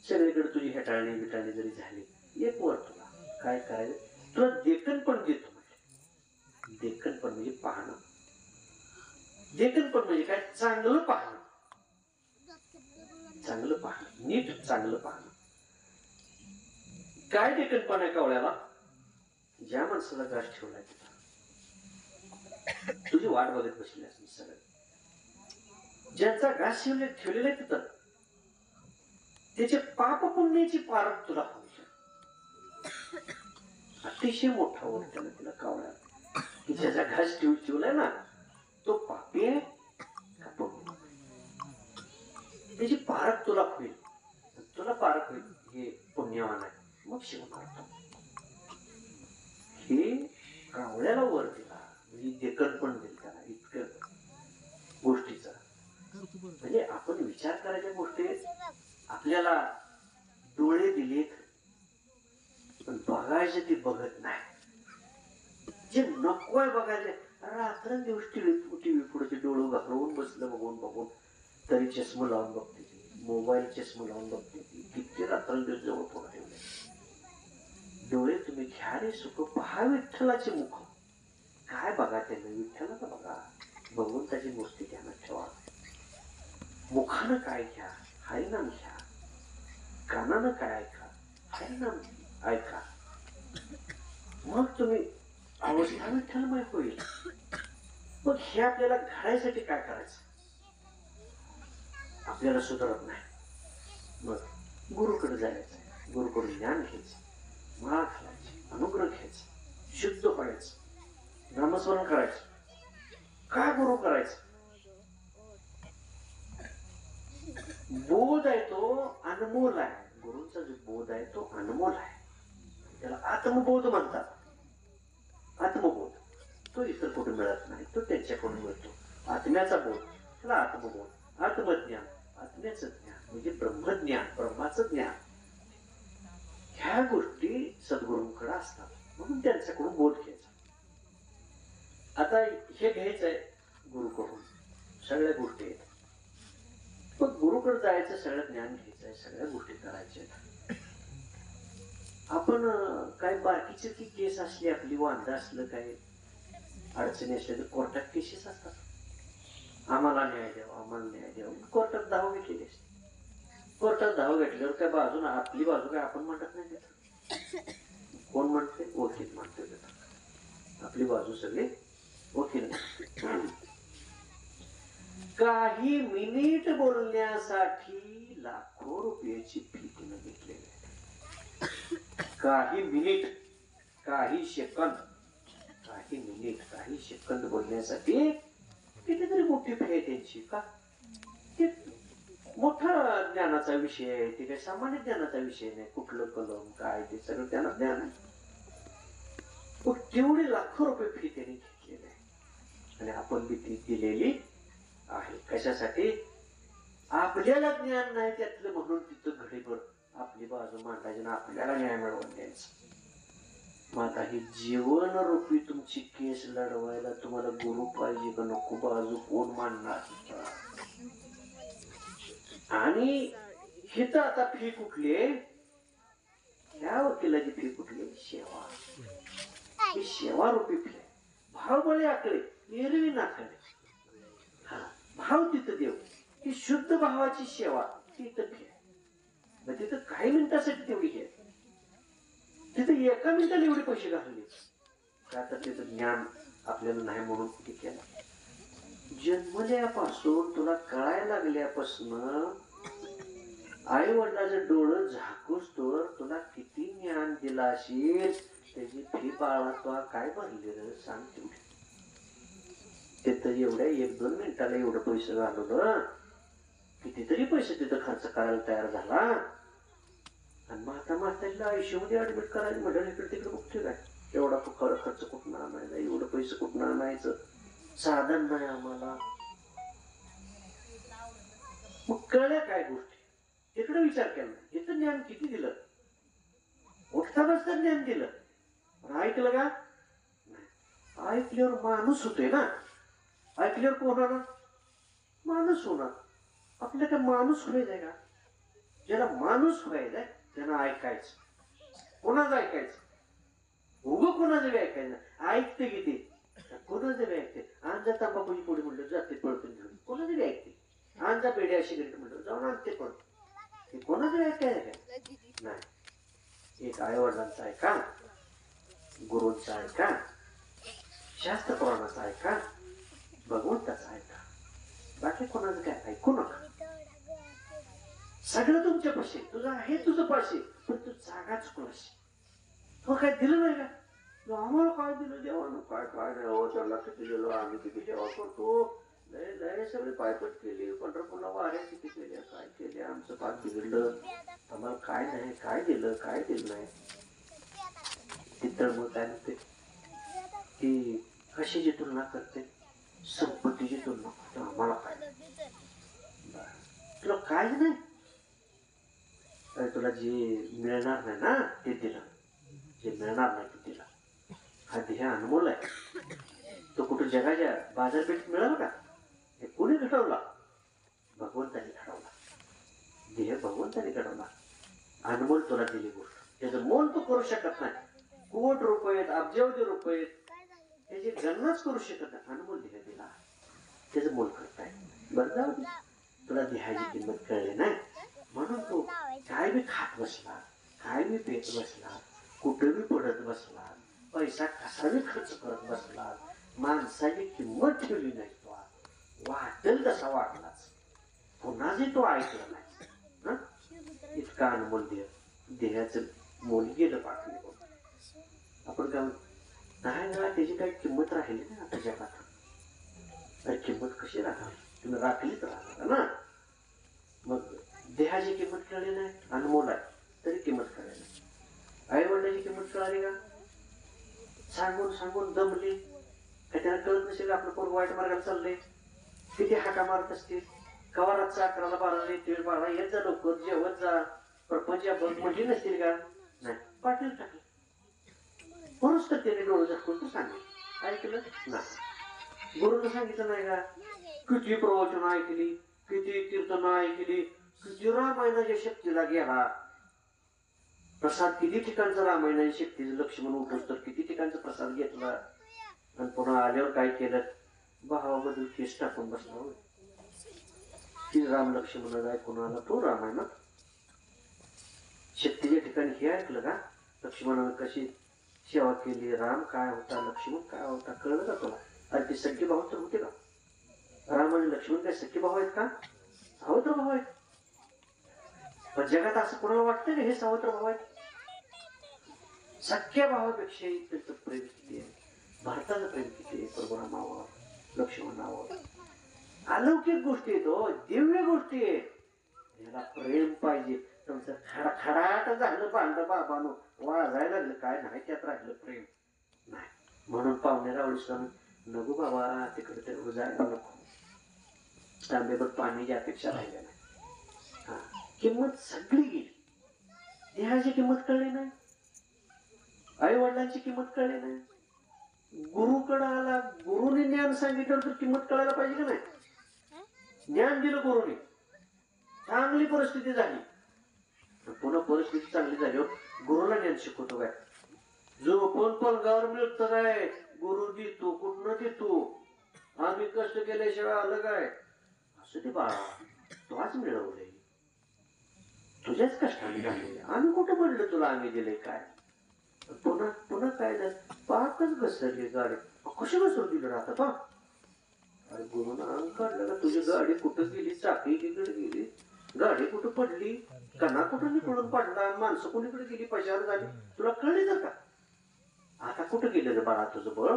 सगळीकडे तुझी हेटाळणी बिटाळणी जरी झाली, एक वर तुला काय करायचं, तुला देखण पण देतो म्हणजे. देखण पण म्हणजे पाहणं, देखण पण म्हणजे काय, चांगलं पाहणं, चांगलं पाहणं, नीट चांगलं पाहणं. काय देखण पण आहे कावळ्याला? ज्या माणसाला घास ठेवलाय तिथं तुझी वाट बघत बसली असेल सगळं, ज्यांचा घास ठेवलेला आहे तिथं त्याचे पाप पुण्याची पारख तुला होईल. अतिशय मोठा वर त्याला तिला कावळ्याला, की ज्याचा घास ठेवलाय ना तो पापी आहे का पुण्य, त्याची पारख तुला होईल. तुला पारख होईल हे पुण्यवान आहे, मग शिव करतो. हे कावळ्याला वर दिला म्हणजे देखण पण दिल त्याला इतकं गोष्टीचा. म्हणजे आपण विचार करायच्या गोष्टी आपल्याला डोळे दिलेत, पण बघायचे ते बघत नाही. जे नकोय बघायचे, रात्रंदिवस टीव्ही पुढे डोळे घालवून बसलं बघून बघून, तरी चष्मा लावून बघते, मोबाईल चष्मा लावून बघते, किती रात्रंदिवस जवळ पुढे ठेवले. डोळे तुम्ही घ्या रे सुख, पहा विठ्ठलाचे मुख. काय बघा त्याने, विठ्ठलाचं बघा, भगवंताची मूर्ती ध्यानात ठेवा. मुखानं काय घ्या, हरिनाम घ्या. कानानं काय ऐका, हरिनाम ऐका. मग तुम्ही अवस्था विठ्ठलमय होईल. मग हे आपल्याला घडायसाठी काय करायचं? आपल्याला सुधारत नाही, मग गुरुकडे जायचं, गुरुकडून ज्ञान घ्यायचं, माळ घालायची, अनुग्रह घ्यायचा, शुद्ध व्हायचं, नामस्मरण करायचं. काय गुरु करायचं? बोध आहे तो अनमोल आहे. गुरुंचा जो बोध आहे तो अनमोल आहे, त्याला आत्मबोध म्हणतात. आत्मबोध तो इतर कुठे मिळत नाही, तो त्यांच्याकडून मिळतो. आत्म्याचा बोध त्याला आत्मबोध, आत्मज्ञान, आत्म्याचं ज्ञान म्हणजे ब्रह्मज्ञान, ब्रह्माचं ज्ञान. ह्या गोष्टी सद्गुरूंकडे असतात, म्हणून त्यांच्याकडून बोध घ्यायचा. आता हे घ्यायचंय गुरुकडून, सगळ्या गोष्टी आहेत. मग गुरुकडे जायचं, सगळं ज्ञान घ्यायचंय, सगळ्या गोष्टी करायच्या. आपण काय बाकीची ती केस असली, आपली वांदा असलं काय अडचणी असल्या तर कोर्टात केसेस असतात. आम्हाला न्याय द्यावा, आम्हाला न्याय द्यावा, कोर्टात धाव घेतलेली असते. कोर्टात धाव घेतल्यावर काय बाजून आपली बाजू काय आपण म्हणत नाही त्याचं. कोण म्हणते? वकील म्हणते त्याचा. आपली बाजू सगळे वकील म्हणते. काही मिनिट बोलण्यासाठी लाखो रुपयाची फी तिनं घेतलेली आहे. काही मिनिट, काही सेकंद, काही मिनिट, काही सेकंद बोलण्यासाठी कितीतरी मोठी फी आहे त्यांची. का? ते मोठा ज्ञानाचा विषय आहे, ते काही सामान्य ज्ञानाचा विषय नाही. कुठलं कलम काय ते सगळं त्यांना ज्ञान आहे. पण तेवढे लाखो रुपये फी त्यांनी घेतलेली आहे आणि आपण बी ती दिलेली आहे. कशासाठी? आपल्याला ज्ञान नाही त्यातलं म्हणून तिथं घडीभर आपली बाजू मांडायची ना आपल्याला न्याय मिळवून द्यायचा. मग आता ही जीवन रूपी तुमची केस लढवायला तुम्हाला गुरु पाहिजे का नको? बाजू कोण मांडणार? आणि ही तर आता फी कुठली? ह्या वकिलाची फी कुठली? सेवा. ही सेवा रूपी फी. भाव बळे आकडे, एरवी नाकडे. हा भाव तिथं देव. ही शुद्ध भावाची सेवा तिथं फी आहे. मग तिथं काही मिनिटासाठी तेवढी घ्या. तिथे एका मिनिटाला एवढे पैसे घालले का? तर तिथं ज्ञान आपल्याला नाही म्हणून किती केलं. जन्मल्यापासून तुला कळायला लागल्यापासून आई वडिलाचं डोळं झाकूस तर तुला किती ज्ञान दिला असेल त्याची फी बाळा तुला काय भरली रे सांग तेवढी. तिथं एवढ्या 1-2 मिनिटाला एवढं पैसे घालवलं, कितीतरी पैसे तिथं खर्च करायला तयार झाला. आणि माता माताला आयुष्यामध्ये ऍडमिट करायला म्हटलं इकडे तिकडे बघतोय काय एवढा खर्च कुठून आणायचा, एवढं पैसे कुठून आणायचं, साधन नाही आम्हाला. मग कळल्या काय गोष्टी तिकडे विचार केला नाही. इथं ज्ञान किती दिलं, उठता बसता ज्ञान दिलं. ऐकलं का? ऐकल्यावर माणूस होतोय ना. ऐकल्यावर कोण होणार? माणूस होणार. आपल्या काय माणूस व्हायचंय का? ज्याला माणूस व्हायचंय त्यानं ऐकायचं. कोणाचं ऐकायचं? उभं कोणाचं बी ऐकायचं. ऐकते किती? कोणाचं बी ऐकते. आणजा तंबाखूची पोळी म्हणलं जाते पळतून घेऊन. कोणाचं बी ऐकते. आणजा पेढ्या सिगरेट म्हणलं जाऊन आणते पळत. हे कोणाचं बी ऐकायचं काय? नाही. एक आई वडिलांचा ऐका, गुरूंचा ऐका, शास्त्र पुराणाचा ऐका, भगवंताचा ऐका. बाकी कोणाचं काय ऐकू नका. सगळं तुमच्या पाशी. तुझं आहे तुझं पाशी, पण तू जागा चुकलाशी. तो काय दिलं नाही का? तू आम्हाला काय दिलं देवानं? काय काय नाही हो, त्याला किती दिलं, आम्ही किती सेवा करतो. लय लय सगळी पायपट केली, पंढरपूरला वाऱ्या किती केल्या, काय केल्या, आमचं पाक बिघडलं, आम्हाला काय नाही, काय दिलं काय दिलं नाही. तिथं मग काय म्हणते की कशाची तुलना करते? संपत्तीची तुलना करते. आम्हाला काय तुला काय नाही? तुला जे मिळणार नाही ना ते दिलं, जे मिळणार नाही ते दिलं. हा ध्येय अनमोल आहे. तो कुठं जगाच्या बाजारपेठेत मिळाला का? हे कोणी घडवला? भगवंताने घडवला. ध्येय भगवंताने घडवला. अनमोल तुला दिली गोष्ट, त्याचं मोल तू करू शकत नाही. कोट रुपये, अब्जावधी रुपये त्याची गणनाच करू शकत नाही. अनमोल ध्येय दिला, त्याचं मोल करताय. बरं जाऊ दे, तुला ध्येयाची किंमत कळली नाही म्हणून तू काय बी खात बसला, काय बी पेत बसला, कुठं बी पडत बसला, पैसा कसा बी खर्च करत बसला, माणसाची किंमत ठेवली नाही. तो वाटेल तसा वागलाच, पुन्हा तो ऐकला नाही. इतका अनमोल ध्येय. ध्येयाचं मोल गेलं पाठवले. आपण काय नाही ना, त्याची काही किंमत राहिली नाही आता जगात. काही किंमत कशी राहणार? तुम्ही राखलीच राहणार ना. मग देहाची किंमत कळली नाही, अनमोल आहे तरी किंमत कळली नाही. आई वडिलाची किंमत कळाली का? सांगून सांगून दमली का? त्याला कळत नसेल आपलं पोरं वाईट मार्गाला चाललंय. किती हाका मारत असतील. कवा रातचा 11ला 12ला 12 येत जा, लवकर जेवत जा, प्रपंच म्हटली नसतील का? नाही, पाटील टाकलं. म्हणूनच तर त्याने डोळं झाकून तू सांगितलं. ऐकलं नाही. गुरुनं सांगितलं नाही का? किती प्रवचन ऐकली, किती कीर्तन ऐकली, किती रामायणाच्या शक्तीला गेला. प्रसाद किती ठिकाणचा रामायणाच्या शक्तीचं लक्ष्मण उठवस तर किती ठिकाणचा प्रसाद घेतला. आणि पुन्हा आल्यावर काय केलं, भावामधील केस टाकून बसला. होय की राम लक्ष्मण आहे कोणाला, तो राम आहे ना. शक्तीच्या ठिकाणी हे ऐकलं का, लक्ष्मणानं कशी सेवा केली, राम काय होता लक्ष्मण काय होता, कळलं का तुला? अरे ते सख्खे भाऊ तर होते का? राम आणि लक्ष्मण काय सख्खे भाऊ आहेत का? सावत्र भाऊ आहेत. पण जगात असं कोणाला वाटतं का हे सावत्र भाऊ आहेत? सख्या भावापेक्षाही त्यांचं प्रेम किती आहे, भारताचं प्रेम किती आहे परशुरामावर, लक्ष्मणावर. अलौकिक गोष्टी आहेत, हो दिव्य गोष्टी आहेत. याला प्रेम पाहिजे. तुमचं खडखडाट झालं भांड बाबानो, वाजायला लागलं, काय नाही त्यात राहिलं प्रेम नाही. म्हणून पाहुणे रावळी स्वामी, नको बाबा तिकडे तेवढं जायला नको, तांब्यावर पाण्याची अपेक्षा राहिल्या नाही. हा किंमत सगळी गेली. देहाची किंमत कळली नाही, आई वडिलांची किंमत कळली नाही. गुरुकडे आला, गुरुने ज्ञान सांगितलं तर किंमत कळायला पाहिजे का नाही. ज्ञान दिलं गुरुने, चांगली परिस्थिती झाली, पुन्हा परिस्थिती चांगली झाली, गुरुला ज्ञान शिकवतो काय? जो पण पलगावर मिळतं काय, गुरु देतो, कुठनं देतो, आम्ही कष्ट केल्याशिवाय आलं काय? असं ते बाळा, तू आज मिळवलंय, तुझ्याच कष्टाने झाले, आम्ही कुठं म्हणलं तुला आम्ही दिले काय? पुन्हा पुन्हा काय झालं, पाकच घसरली गाडी. कशी घसरून दिलं राहतात हा? अरे गुरुनं अंग काढलं का, तुझी गाडी कुठं गेली, चाकी तिकडे गेली, गाडी कुठं पडली, कणा कुठं निकडून पडला, माणसं कोणीकडे गेली, पशार झाली, तुला कळली तर का? आता कुठं गेलं रे बाळा तुझं बळ,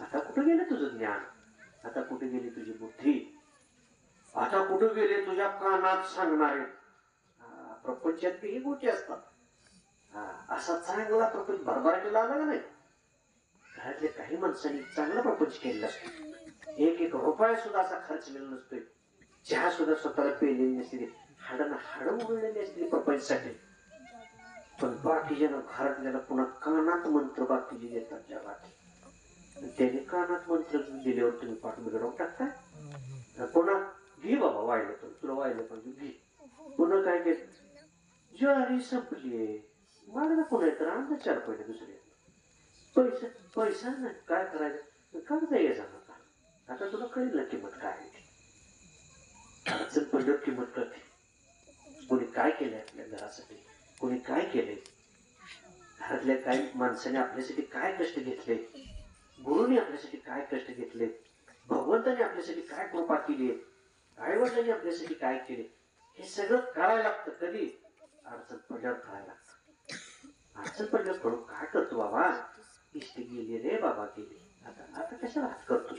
आता कुठं गेलं तुझं ज्ञान, आता कुठे गेली तुझी बुद्धी, आता कुठं गेले तुझ्या कानात सांगणारे. प्रपंचात ही गोष्टी असतात. असा चांगला प्रपंच भरभराटीला आला का नाही, घरातल्या काही माणसांनी चांगला प्रपंच केलेला असतो, एक एक रुपया सुद्धा असा खर्चलेला नसतोय, चहा सुद्धा स्वतःला पेलेली नसते, हाडांना हाडं उघडलेली असते प्रपंचासाठी. पण बाकीच्या घरातल्याला पुन्हा कानात मंत्र बाकीचे देतात जगात, त्याने कानात मंत्र दिल्यावर तुम्ही पाठ बिघडवून टाकताय. पुन्हा घे बाबा वाहिलं, तर तुला वाहिलं पाहिजे घे. पुन्हा काय केलं, ज्वारी संपली, मला पुन्हा येतं आमचा 4 पहिले दुसरे पैसा पैसा नाही, काय करायचं, कर्ज यायचा नका. आता तुला कळेल ना किंमत काय आहे, अडचण पडल्यावर किंमत कळते. कोणी काय केलंय आपल्या घरासाठी, कोणी काय केलंय, घरातल्या काही माणसाने आपल्यासाठी काय कष्ट घेतले, गुरुने आपल्यासाठी काय कष्ट घेतले, भगवंताने आपल्यासाठी काय कृपा केली, आई वडिलांनी आपल्यासाठी काय केले, हे सगळं कळायला लागतं. कधी अडचण पडल्यावर कळायला लागतं. अडचण पडल्यावर कळून काय करतो बाबा, इष्टी गेली रे बाबा गेली, आता आता कशाला हात करतोस,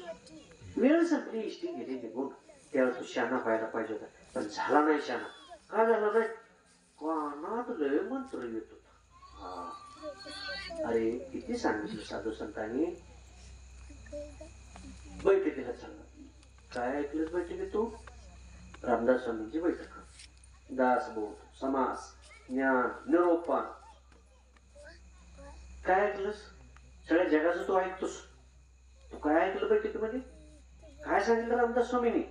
वेळ संपली, इष्टी गेली निघून. त्यावेळेस तू शाना व्हायला पाहिजे होता, पण झाला नाही शाना. का झाला नाही, कानात लय मंत्र येत होता. अरे किती सांगितलं साधू संतांनी, बैठकीला चालला, काय ऐकलंस बैठकीत तू? रामदास स्वामींची बैठक, दासबोध, समास, ज्ञान, निरोपण, काय ऐकलंस? सगळ्या जगाचं तू ऐकतोस, तू काय ऐकलं बैठकीमध्ये? काय सांगितलं रामदास स्वामींनी?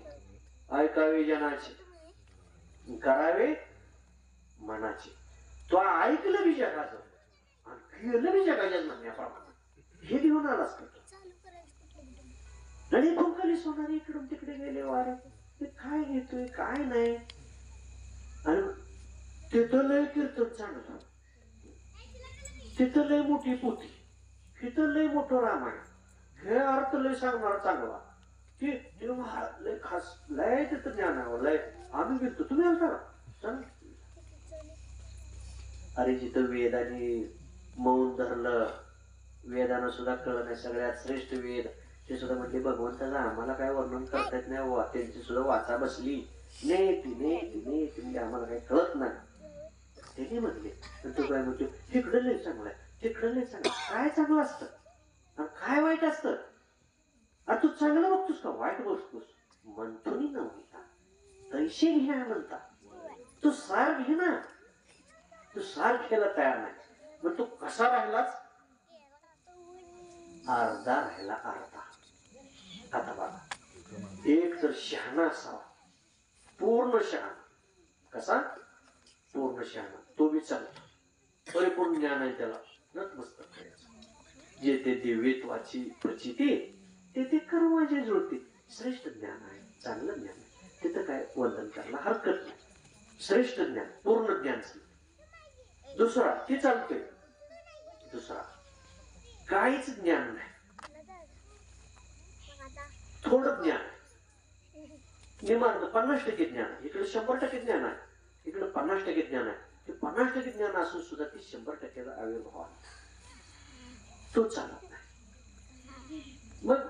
ऐकावे जनाचे, करावे मनाचे. तो ऐकलं बी जगाचं आणि केलं बी जगाच्याच म्हणण्याप्रमाणे, हे घेऊन आलास का तू? आणि भोकाली सोनारी इकडून तिकडे गेले वारे, ते काय घेतोय काय नाही. आणि तिथं लय कीर्तन चांगलं, तिथं लय मोठी पोथी, तिथं लय मोठं रामायण, हे अर्थ लय सांगणार चांगला, ते लय खास, लय तिथं ज्ञानावर लय. आम्ही गेलतो, तुम्ही आलता का? अरे जिथं वेदाने मौन धरलं, वेदानं सुद्धा कळलं नाही, सगळ्यात श्रेष्ठ वेद, ते सुद्धा म्हटले भगवंताचं आम्हाला काय वर्णन करता येत नाही, त्यांची सुद्धा वाचा बसली, नेती नेती नेती म्हणजे आम्हाला काही कळत नाही. त्यांनी म्हटले, तो काय म्हणतो, तिकडं लय चांगलं आहे, तिकडं लय चांगलं. काय चांगलं असतं आणि काय वाईट असतं? अरे तू चांगलं बघतोस का वाईट बघतोस? म्हणतो नि नव्हता पैसे घ्या म्हणता, तू सार घे ना, तू सार घ्यायला तयार नाही, मग तू कसा राहिलाच? अर्धा राहिला अर्धा. आता बघा, एक तर शहाणा असावा, पूर्ण शहाणा. कसा? पूर्ण शहाणा, तो बी चालतो, परिपूर्ण ज्ञान आहे त्याला, नतमस्तक करायचं. जे ते दिव्यत्वाची प्रचिती ते ते कर्माचे जुळते. श्रेष्ठ ज्ञान आहे, चांगलं ज्ञान आहे, तिथं काय वंदन करायला हरकत नाही. श्रेष्ठ ज्ञान, पूर्ण ज्ञान. दुसरा ते चालतोय, दुसरा काहीच ज्ञान नाही, थोडं ज्ञान, निमार्ग 50% ज्ञान. इकडे 100% ज्ञान आहे, इकडे 50% ज्ञान आहे. ते 50% ज्ञान असून सुद्धा ते 100%चा आविर्भाव तो चालत नाही. मग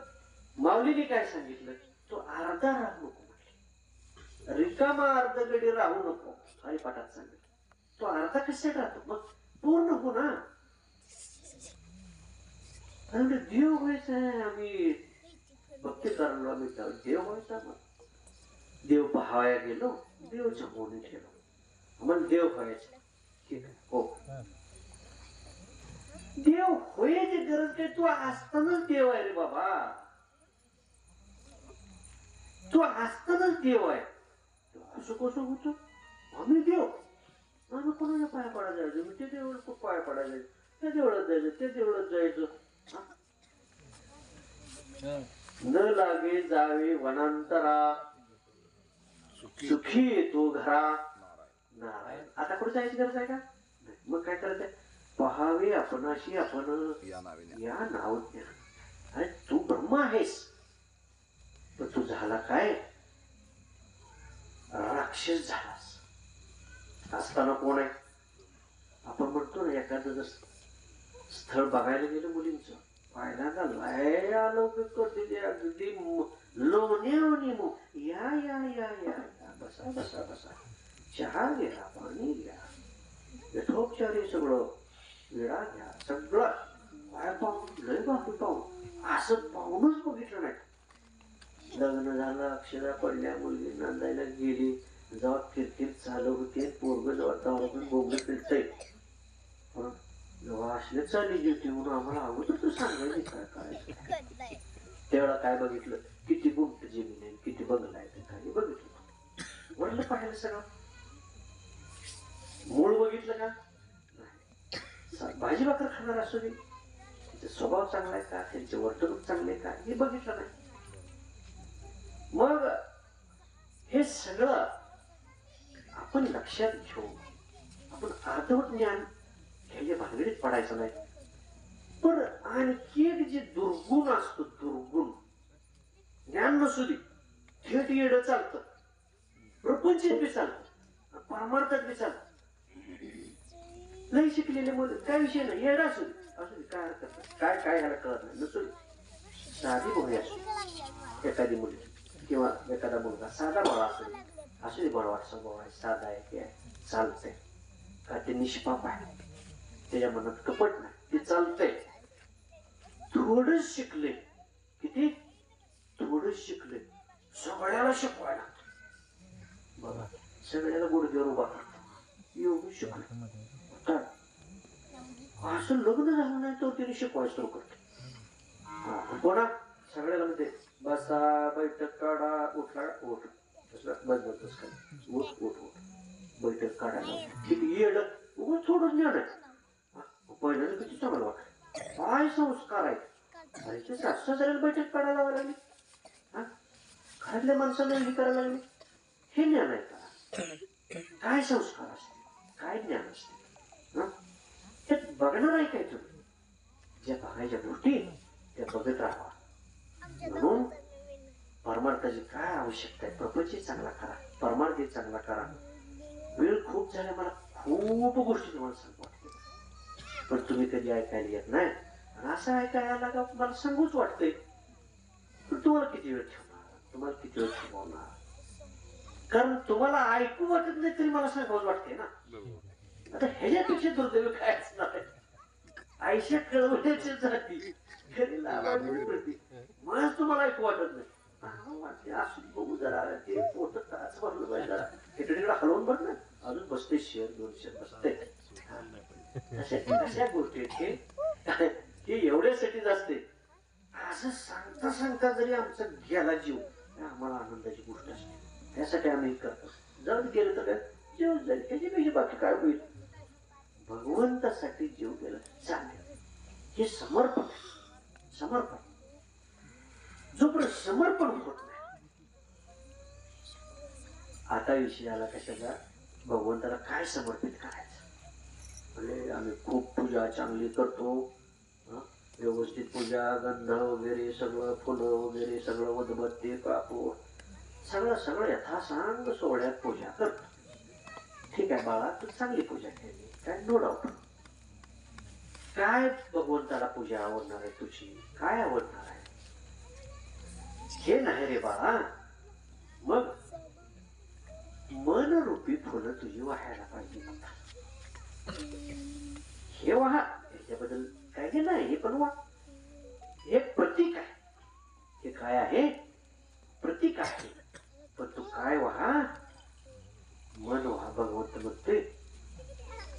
माऊलीने काय सांगितलं, तो अर्धा राहू नको म्हटले, रिकामा अर्ध गडी राहू नको. हरिपाठात सांगितलं तो अर्धा कसा राहतो, मग पूर्ण हो ना. देव व्हायचा आहे, आम्ही भक्ती करायला आम्ही देव व्हायचा. मग देव पहावाया गेलो, देवच्या होऊन ठेवलो, आम्हाला देव व्हायचं. ठीक आहे, हो देव होण्याची गरज काय, तू असतानाच देव आहे रे बाबा, तू असतानाच देव आहे. असं कसं होतं, आम्ही देव, आम्ही कोणाला पाया पडा जायचं, मी ते देवळात खूप पाया पडा जायचं, त्या देवळात जायचं, ते देवळात जायचं. न लागे जावे वनांतरा, सुखी येतो घरा नारायण. आता कुठे जायची गरज आहे का? मग काय करायचं, पहावे आपणाशी आपण या नाव ज्ञान. अरे तू ब्रह्म आहेस, पण तू झाला काय, राक्षस झालास. असताना कोण आहे, आपण म्हणतो ना एखादं स्थळ बघायला गेलं मुलींचं, पाहिला लय अलौकिक करते ते, अगदी लोण्यावणी या या या या बसा बसा बसा, चहा घ्या, पाणी घ्या, यथोपचारी सगळं, विडा घ्या, सगळं काय पाहून लय बापू पाहून असं पाहूनच बघितलं नाही. लग्न झालं, अक्षरा पडल्या, मुलगी नांदायला गेली, जेव्हा किरकिर चालू होते, पोरग जेव्हा दारूतून बोंबलं फिरतय, जेव्हा असले चालली जेवती म्हणून आम्हाला अगोदर तर सांगायची काय करायचं. तेवढा काय बघितलं, किती गुंठ जमीन आहे, किती बंगला आहे, काही बघितलं, वडलं पाहिलं सगळं, मूळ बघितलं का नाही. भाजी भाकर खाणार असू दे, तिचा स्वभाव चांगला आहे का, त्यांचे वर्तणूक चांगले आहे का, हे बघितलं नाही. मग हे सगळं आपण लक्षात घेऊ, आपण अर्धवट ज्ञान घ्यायच्या भानगडीत पडायचं नाही. पण आणखी एक जे दुर्गुण असतो, दुर्गुण ज्ञान नसू दे, थेट येडं चालतं, प्रपंचित बी चालतं, परमार्थात बी चालतं. नाही शिकलेले मुलं काय विषय नाही, येडा असू दे काय हरकत नाही, काय काय ह्याला कळत नाही, नसू दे. साधी मुली असू, एखादी मुली किंवा एखादा मुलगा साधा बळा असू दे, बळवाट स्वभाव आहे, साधा आहे, ते चालतंय का, ते निष्पाप आहे, त्याच्या मनात कपट नाही, ते चालतंय. थोडं शिकले, किती थोडं शिकले, सगळ्याला शिकवायला बघा, सगळ्याला गुडघ्यावर उभा करतो, एवढं शिकलं. असं लग्न झालं नाही तर तिने शिकवायला सुरू करतो. कोणा सगळ्याला म्हणते बसा, बैठक काढा, उठा उठ, बस बस उठ उठ उठ, बैठक काढायला किती येड, थोडं ज्ञान आहे. पहिल्याला किती चांगलं वाटत, काय संस्कार आहेत. अरे ते सासऱ्याला बैठक काढायला लागली, घरातल्या माणसाला हे करायला लागली, हे ज्ञान आहे का? काय संस्कार असते, काय ज्ञान असते, हे बघणार आहे काय तुम्ही? ज्या बघायच्या गोष्टी त्या बघत राहा. म्हणून परमार्थाची काय आवश्यकता आहे, प्रपंच चांगला करा, परमार्थ चांगला करा. वेळ खूप झाला, मला खूप गोष्टी तुम्हाला सांगू वाटते, पण तुम्ही कधी ऐकायला येत नाही. आणि असं ऐकायला लागा मला सांगूच वाटतंय, पण तुम्हाला किती वेळ ठेवणार, तुम्हाला किती वेळ थांबवणार, कारण तुम्हाला ऐकू वाटत नाही तरी मला सांगावंच वाटते ना. आता ह्याच्यापेक्षा दुर्दैव काय असणार आहे, आयशा कळवण्याची जाती घरी लावायची पडते, मला तुम्हाला ऐकू वाटत नाही. असू बघू जरा, ते पोट ताच भरलं पाहिजे, जरा इकडे तिकडे हलवून भर ना, अजून बसते शेअर 2 शेअर बसते. अशा गोष्टी हे एवढ्यासाठीच असते. असं सांगता सांगता जरी आमचा गेला जीव, आम्हाला आनंदाची गोष्ट असते, त्यासाठी आम्ही करतो. जर गेलं तर काय जीव जाईल, त्याच्यापेक्षा बाकी काय होईल. भगवंतासाठी जीव गेला चालेल, हे समर्पण आहे. समर्पण जोपर्यंत समर्पण होत नाही. आता विषय आला कशाचा, भगवंताला काय समर्पित करायचं. म्हणजे आम्ही खूप पूजा चांगली करतो, व्यवस्थित पूजा, गंध वगैरे सगळं, फुलं वगैरे सगळं, उदबत्ती, कापूर सगळं सगळं यथासांग सोहळ्यात पूजा करतो. ठीक आहे बाळा, तू चांगली पूजा केली, काय नो डाऊट. काय भगवंताला पूजा आवडणार आहे तुझी, काय आवडणार आहे हे नाही रे बाळा. मग मनरूपी फुलं तुझी वाहायला पाहिजे. हे वाहा, याच्याबद्दल काय हे नाही, हे पण वा. हे प्रतीक आहे. हे काय आहे, प्रतीक आहे. पण तू काय वाहा, मन वाहा. भगवंत म्हणतोय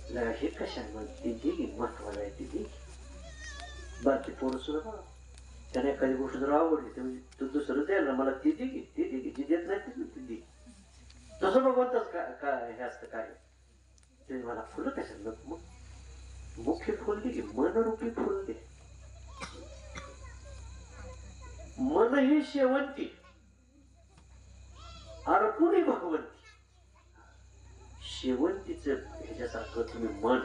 हे कशाला ती महत्वाला आहे. ती बाकी पोरं सुद्धा बघा, त्याने एखादी गोष्ट जर आवडली तर तू दुसरं द्यायला मला ती दे की, ती दे की, जी देत नाही ती दे. तसं भगवंतच काय हे असतं. काय ते मला फुलं कशाला, मग मुख्य फुल दे की, मनरूपी फुल दे. मन ही शेवंती अर्पुणी भगवंती. शेवंतीचं ह्याच्यासारखं तुम्ही मन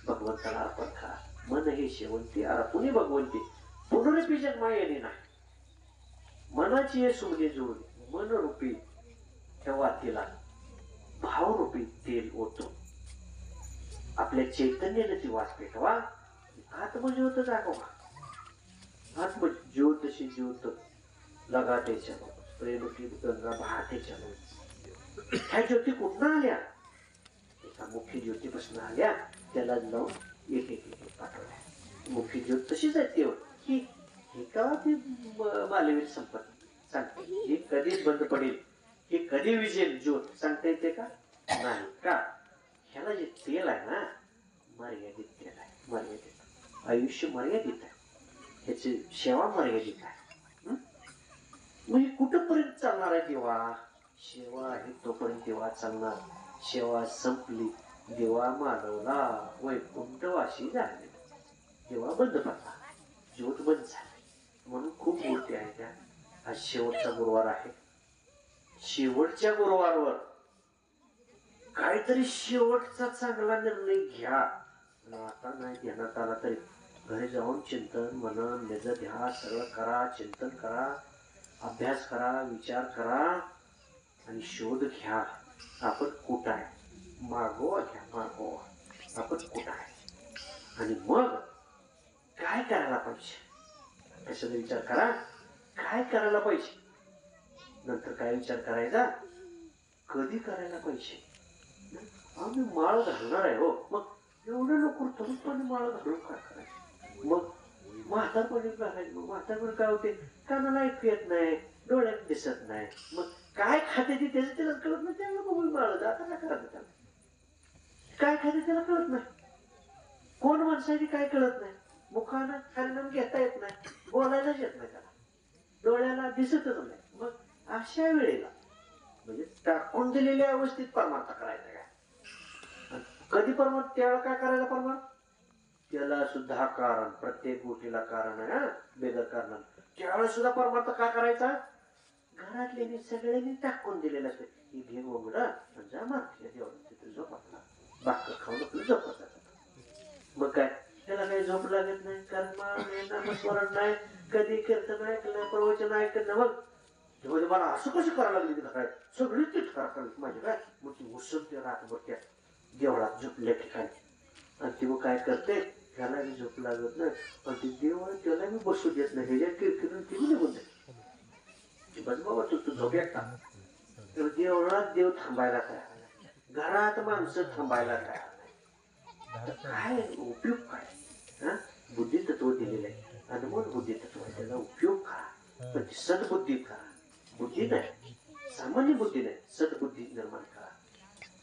भगवंताला अर्पण करा. मन हे शेवंती अर्पुणी भगवंती, पुनरपी जन्मा येणे नाही. मनाची हे सुमने जुळणे, मनरूपी ठेवा तिला भावरूपी तेल ओतो. आपल्या चैतन्याने ती वास पेटवा. आत्मज्योत जागवा. आत्मज्योतशी ज्योत लगाटे चलो, प्रेम की गंगा बहाते चलो. ह्या ज्योती कुठं आल्या, एका मुख्य ज्योतीपासून आल्या. त्याला लावून एक एक एक पाठवल्या. मुख्य ज्योत तशीच आहे तेव्हा की हे का ती मालवीर संपत्ती सांगते. हे कधीच बंद पडेल, हे कधी विजेल ज्योत सांगता येते का, नाही. का ह्याला जे तेल आहे ना, मर्यादित तेल आहे. मर्यादित आयुष्य मर्यादित आहे, ह्याची सेवा मर्यादित आहे. मग हे कुठंपर्यंत चालणार आहे देवा. सेवा आहे तोपर्यंत देवा चालणार. सेवा संपली, देवा मानवला वैकुंठवासी झाले, देवा बंद पडला, ज्योत बंद झाली. म्हणून खूप मूर्ती आहे त्या. आज शेवटचा गुरुवार आहे. शेवटच्या गुरुवारवर काहीतरी शेवटचा चांगला निर्णय घ्या. आता नाही घेण्यात आला तरी घरी जाऊन चिंतन मनन निज ध्यास सगळं करा. चिंतन करा, अभ्यास करा, विचार करा आणि शोध घ्या. आपण कुठं आहे, मागोवा घ्या. मागोवा आपण कुठं आहे आणि मग काय करायला पाहिजे कशाचा विचार करा. काय करायला पाहिजे, नंतर काय विचार करायचा, कधी करायला पाहिजे. आम्ही माळ घालणार आहे हो, मग एवढं लवकर तरुणपणे माळ घालून काय करायचं. मग म्हातारपणी घालायचं. मग म्हातारपणी काय होते, कानाला ऐकू येत नाही, डोळ्यात दिसत नाही, मग काय खाते ती त्याचं त्याला कळत नाही. त्याला मग माळ आता काय करायचं, त्याला काय खाते त्याला कळत नाही. कोण माणसाची काय कळत नाही. मुखानं खाणं घेता येत नाही, बोलायलाच येत नाही त्याला, डोळ्याला दिसतच नाही. मग अशा वेळेला म्हणजे टाकून दिलेल्या अवस्थेत परमार्थ करायचा काय. कधी परमार्थ, त्यावेळेला काय करायला परमार्थ, त्याला सुद्धा कारण, प्रत्येक गोष्टीला कारण आहे. बेगर कारण त्यावेळेस सुद्धा परमार्थ काय करायचा, घरातले सगळ्यांनी टाकून दिलेलं असते. ही घे गोंगडा जा मारते देवाला, तिथे झोपा, बाक खाऊन आपलं झोपत जातात. मग काय त्याला काही झोप लागत नाही, कारण नामस्मरण नाही, कधी कीर्तन ऐकलं, प्रवचन ऐकलं. मग म्हणजे मला असं कसं करायला लागली घरात, सगळीच तीच करायला माझी काय. मग ती उसळते रातभर त्या देवळात झोपल्या ठिकाणी. आणि ती मग काय करते, ह्याला मी झोप लागत नाही, पण ती देव त्याला मी बसू देत नाही. ह्याच्या किरकिरून ती निघून जाते. बस बाबा तू झोप एकटा. तर देवळात देव थांबायला तयार नाही, घरात माणसं थांबायला तयार नाही. काय उपयोग काय. बुद्धी तत्व दिलेलं आहे, अनमोल बुद्धी तत्व आहे, त्याचा उपयोग करा. पण ती सद्बुद्धी करा. बुद्धी नाही, सामान्य बुद्धी नाही, सद्बुद्धी निर्माण करा.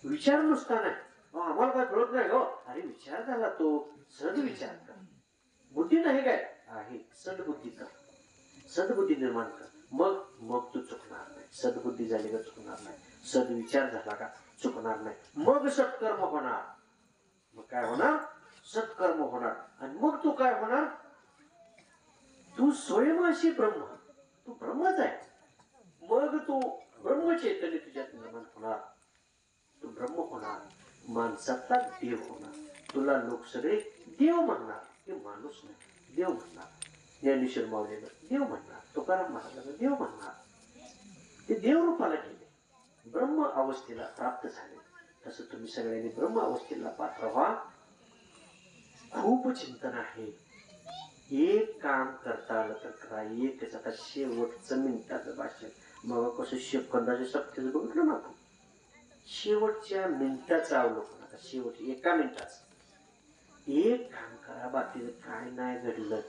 विचार नुसता नाही, आम्हाला काय कळत नाही हो, अरे विचार झाला तो, सद्विचार कर. बुद्धी नाही काय आहे, सद्बुद्धी कर, सद्बुद्धी निर्माण कर. मग मग तू चुकणार नाही. सद्बुद्धी झाली का चुकणार नाही, सद्विचार झाला का चुकणार नाही. मग सत्कर्म होणार. मग काय होणार, सत्कर्म होणार. आणि मग तू काय होणार, तू स्वयंशी ब्रह्म, तू ब्रह्मच आहे. मग तू ब्रह्मचैतन्य तुझ्यात निर्माण होणार, तू ब्रह्म होणार, माणसातला देव होणार. तुला लोक सगळे देव म्हणणार, ते माणूस नाही देव म्हणणार. ज्ञानेश्वर माऊलीला देव म्हणणार, तुकाराम महाराजांना देव म्हणणार. ते देव रूपाला गेले, ब्रह्म अवस्थेला प्राप्त झाले. तसं तुम्ही सगळ्यांनी ब्रह्म अवस्थेला पात्र व्हा. खूप चिंतन आहे. एक काम करता आलं तर करा. एकच आता शेवटचं मिनिटाचं भाषण. मग कसं सेकंदाच्या सप्त्याचं बघितलं ना आपण, शेवटच्या मिनिटाचं अवलोकन. आता शेवट एका मिनिटाचं एक काम करा. बाकीचं काय नाही घडलं,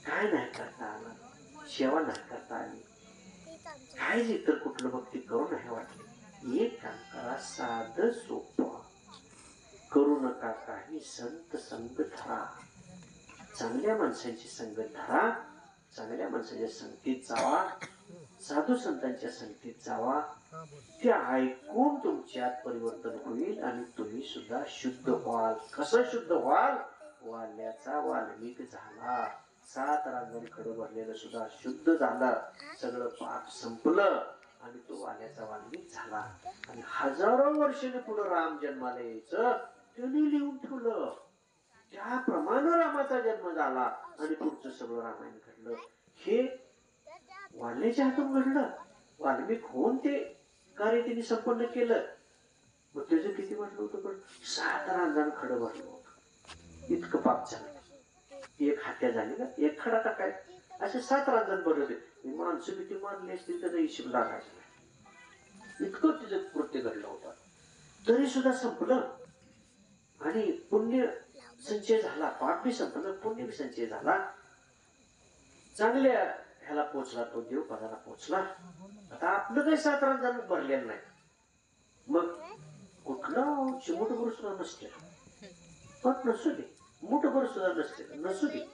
काय नाही करता आलं, सेवा नाही करता आली, काय इतर कुठलं भक्ती करू नाही वाटलं, एक काम करा. साधं सोपं, करू नका काही. संत संग धरा, चांगल्या माणसांची संगत धरा, चांगल्या माणसाच्या संगतीत जावा, साधू संतांच्या संगतीत जावा. ते ऐकून तुमच्यात परिवर्तन होईल आणि तुम्ही सुद्धा शुद्ध व्हाल. कसं शुद्ध व्हाल? वाल्याचा वाल्मिक झाला. 7 रांजण खडं भरलेलं सुद्धा शुद्ध झालं, सगळं पाप संपलं आणि तो वाल्याचा वाल्मिक झाला. आणि हजारो वर्षांनी पुढे राम जन्माला यायचं त्यांनी लिहून ठेवलं. त्याप्रमाणे रामाचा जन्म झाला आणि पुढचं सगळं रामायण घडलं. हे वाल्याच्या हातून घडलं. वाल्मिक होऊन ते कार्य त्यांनी संपन्न केलं. मग त्याचं किती वाटलं होतं? पण 7 रांजण खडं भरलं होतं. इतकं पाप झालं. एक हत्या झाली का, एक खडा टाकाय, असे 7 रांजण भरले होते. माणसं किती मारली असतील त्याचा हिशोब लागायचा नाही. इतकं तिचं कृत्य घडलं होतं. तरी सुद्धा संपलं आणि पुण्य संचय झाला. पाप बी संपलं, पुण्य बी संचय झाला. चांगल्या ह्याला पोचला, तो देव पदाला पोचला. आता आपलं काही 7 रांजण भरलेलं नाही. मग कुठलं चिमूटभर सुद्धा नसते, पण नसू दे, मुठभर सुद्धा नसते, नसू दे.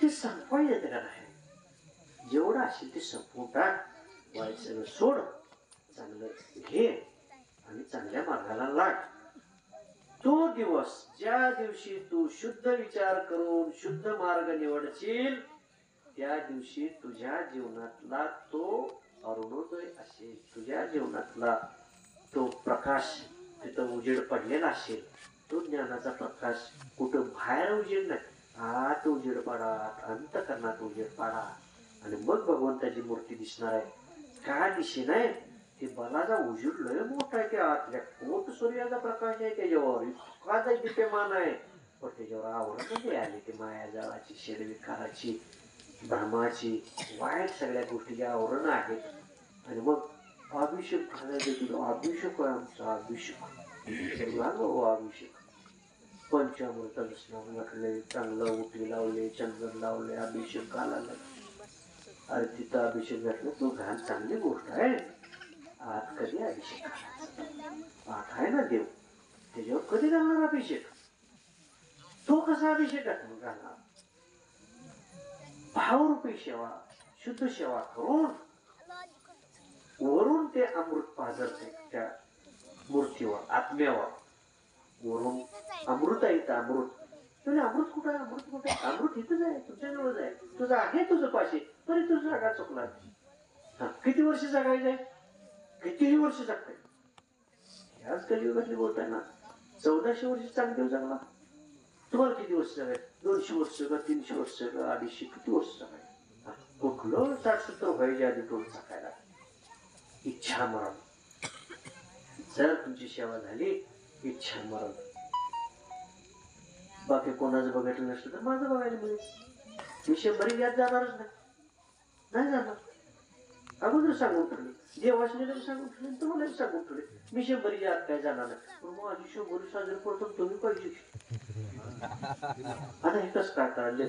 ते संपवाय येते का नाही? जेवढं असेल ते संपवून टाक. वाईट सगळं सोड, चांगलं घे आणि चांगल्या मार्गाला लाग. तो दिवस, ज्या दिवशी तू शुद्ध विचार करून शुद्ध मार्ग निवडशील, त्या दिवशी तुझ्या जीवनातला तो अरुणोदय असेल. तुझ्या जीवनातला तो प्रकाश तिथं उजेड पडलेला असेल. तो ज्ञानाचा प्रकाश कुठं बाहेर उजेड नाही, आत उजेड पाडा, अंतःकरणात उजेड पाडा आणि मग भगवंताची मूर्ती दिसणार आहे. काय दिशे नाही ते बलाचा उजेड लय मोठा आहे. त्या आतल्या कोट सूर्याचा प्रकाश आहे त्याच्यावर, इतका दिप्यमान आहे. पण त्याच्यावर आवरण नाही आली ते मायाजाळाची, शेडविकाराची, भ्रमाची, वाईट सगळ्या गोष्टीचे आवरण आहेत. आणि मग अभिषेक घालायचं. तुझा अभिषेक आहे, आमचा अभिषेक, अभिषेक. पंचामृताचं स्नान घातले, चांगलं उठी लावले, चंदन लावले, अभिषेक घालायला. अरे तिथं अभिषेक घातलं, तो घाल, चांगली गोष्ट आहे. आत कधी अभिषेक घालायचा? आत आहे ना देव, त्याच्यावर कधी घालणार अभिषेक? तो कसा अभिषेक घालणार? भावरूपी सेवा, शुद्ध सेवा करून वरून ते अमृत पाझरते त्या मूर्तीवर, आत्म्यावर. वरून अमृत आहे, तर अमृत. म्हणजे अमृत कुठं आहे? अमृत कुठं आहे? अमृत इथंच आहे, तुझ्याजवळच आहे. तुझं आहे, तुझं पाशी, तरी तुझं जागा चुकला. किती वर्ष जगायचंय? कितीही वर्ष जगताय. ह्याच कलियुगातली बोलताय ना. 1400 वर्ष चांगदेव जगला. तुम्हाला किती वर्ष जगाय? 200 वर्ष का, 300 वर्ष का, 250? किती वर्ष जगाय? कुठलं 60-70 व्हायच्या आधी टोल चाकायला. इच्छा मरण. जर तुमची सेवा झाली, इच्छा मरण. बाकी कोणाचं बघितलं नसतं तर माझं बघायला मिळेल. मी 100 यात जाणारच नाही जाणार. अगोदर सांगून ठेवले, देवासने सांगून ठेवले, तुम्हाला सांगून ठेवले, मी 100 यात काय जाणार नाही. पण मग आधी 100 साजरे करतो तुम्ही पाहिजे. आता हे कसं काय करायला?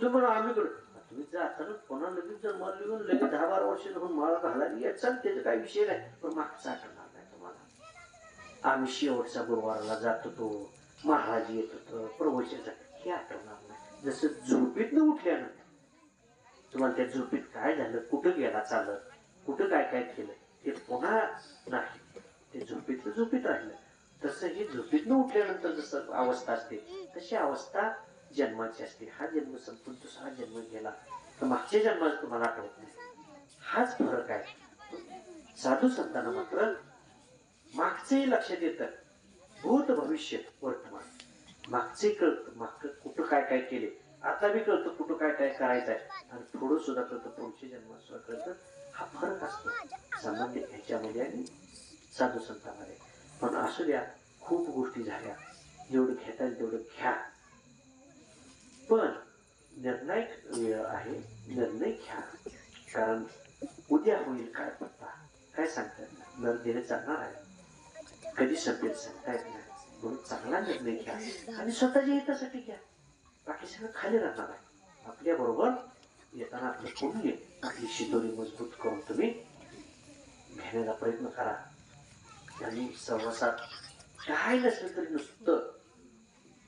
तुम्ही आम्ही कडे तुम्ही जाताना कोणा लगेच जर मर लिहून लगेच 10-12 वर्ष होऊन मला घालायला याचाल, त्याचा काही विषय नाही. पण मागचा आठवणार नाही तुम्हाला. आम्ही शेवटचा गुरुवाराला जात होतो, महाराज येत होतं, प्रवचन, हे आठवणार नाही. जसं झोपेतनं उठल्यानंतर तुम्हाला त्या झोपेत काय झालं, कुठं गेला चालत, कुठं काय काय केलं, ते पुन्हा नाही. ते झोपेतलं झोपेत राहिलं. तसं हे झोपेतनं उठल्यानंतर जसं अवस्था असते, तशी अवस्था जन्माची असते. हा जन्म संपून दुसरा जन्म गेला तर मागच्या जन्माला तुम्हाला आठवत नाही. हाच फरक आहे. साधू संतांना मात्र मागचंही लक्षात येतं, भूत भविष्य वर्तमान. मागचे कळतं, मागचं कुठं काय काय केले, आता बी कळतं कुठं काय काय करायचं आहे, आणि थोडं सुद्धा कळतं पुढच्या जन्मात सुद्धा कळतं. हा फरक असतो सामान्य ह्याच्यामध्ये आणि साधू संतांमध्ये. पण असू द्या, खूप गोष्टी झाल्या, जेवढं घेता येईल तेवढं घ्या. पण निर्णायक वेळ आहे, निर्णय घ्या. कारण उद्या होईल काय पत्ता काय सांगता येत नाही. नर देह चालणार आहे, कधी संपेल सांगता येत नाही. म्हणून चांगला निर्णय घ्या आणि स्वतःच्या हितासाठी घ्या. बाकी सगळं खाली राहणार आहे. आपल्या बरोबर येताना आपलं पुण्य, आपली शिदोरी मजबूत करून तुम्ही घेण्याचा प्रयत्न करा. आणि सहवासात काय नसलं तरी नुसतं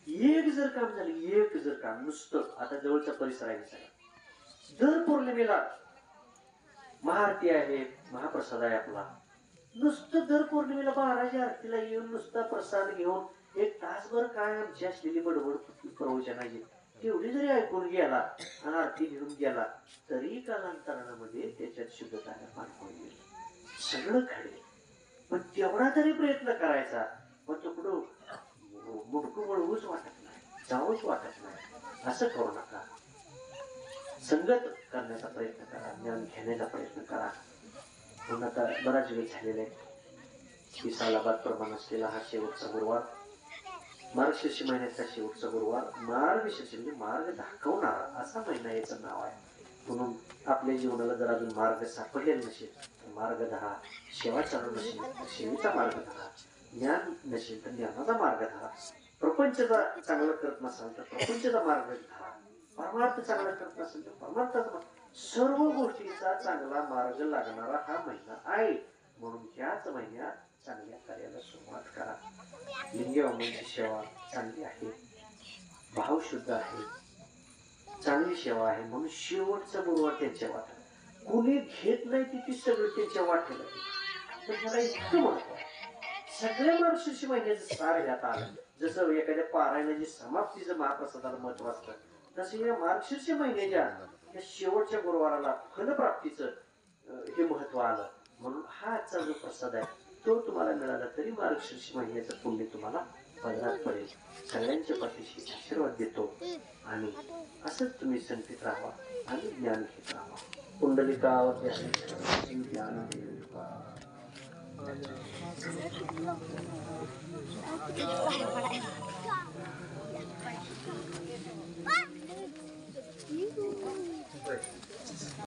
एक जर काम झालं, एक जर काम नुसतं, आता जवळचा परिसर आहे सगळा, दर पौर्णिमेला महाआरती आहे, महाप्रसाद आहे आपला. नुसतं दर पौर्णिमेला 12च्या आरतीला येऊन नुसता प्रसाद घेऊन एक तासभर काय आमची असलेली बडबड प्रवचनाची तेवढी जरी ऐकून गेला आणि आरती घेऊन गेला तरी कालांतरामध्ये त्याच्यात शुद्धता निर्माण होईल, सगळं घडेल. पण तेवढा तरी प्रयत्न करायचा. मग तो कुठं मुडकं वळवूच वाटत नाही, जावंच वाटत नाही. असं करू नका. संगत करण्याचा प्रयत्न करा, ज्ञान घेण्याचा प्रयत्न करा. म्हणून आता बराच वेळ झालेला आहे की सालाबाद प्रमाण असलेला हा शेवटचा गुरुवार, मार्गशीर्ष महिन्याचा शेवटचा गुरुवार, मार्गशीर्ष म्हणजे मार्ग दाखवणारा असा महिना याचं नाव आहे. म्हणून आपल्या जीवनाला जर अजून मार्ग सापडलेला नसेल तर मार्ग धरा, सेवा चालू नसेल तर सेवेचा मार्ग धरा, ज्ञान नसेल तर ज्ञानाचा मार्ग धरा, प्रपंचचा चांगला करत नसाल तर प्रपंचचा मार्ग धरा, परमार्थ चांगला करत नसेल तर परमार्थाचा, सर्व गोष्टींचा चांगला मार्ग लागणारा हा महिना आहे. म्हणून ह्याच महिन्यात चांगल्या कार्याला सुरुवात करा. लिंगवामांची सेवा चांगली आहे, भाव शुद्ध आहे, चांगली सेवा आहे. म्हणून शेवटचा गुरुवार त्यांच्या वाट्याला, कुणी घेत नाही ती सगळं त्यांच्या वाट्याला. पण ह्याला इतकं महत्व आहे. सगळ्या मार्गशीर्ष महिन्याचं सार ह्यात आलं. जसं एखाद्या पारायणाची समाप्तीचं महाप्रसादाला महत्व असतं, तसं या मार्गशीर्ष महिन्याच्या या शेवटच्या गुरुवाराला फलप्राप्तीचं हे महत्व आलं. म्हणून हा आजचा जो प्रसाद आहे तो तुम्हाला मिळाला तरी मार्गशीर्ष महिन्याचं पुण्य तुम्हाला पदरात पडेल. सगळ्यांच्या पाठीशी आशीर्वाद देतो आणि असंच तुम्ही संतीत राहा आणि ज्ञान घेत राहा. पुंडलिकावरती ज्ञान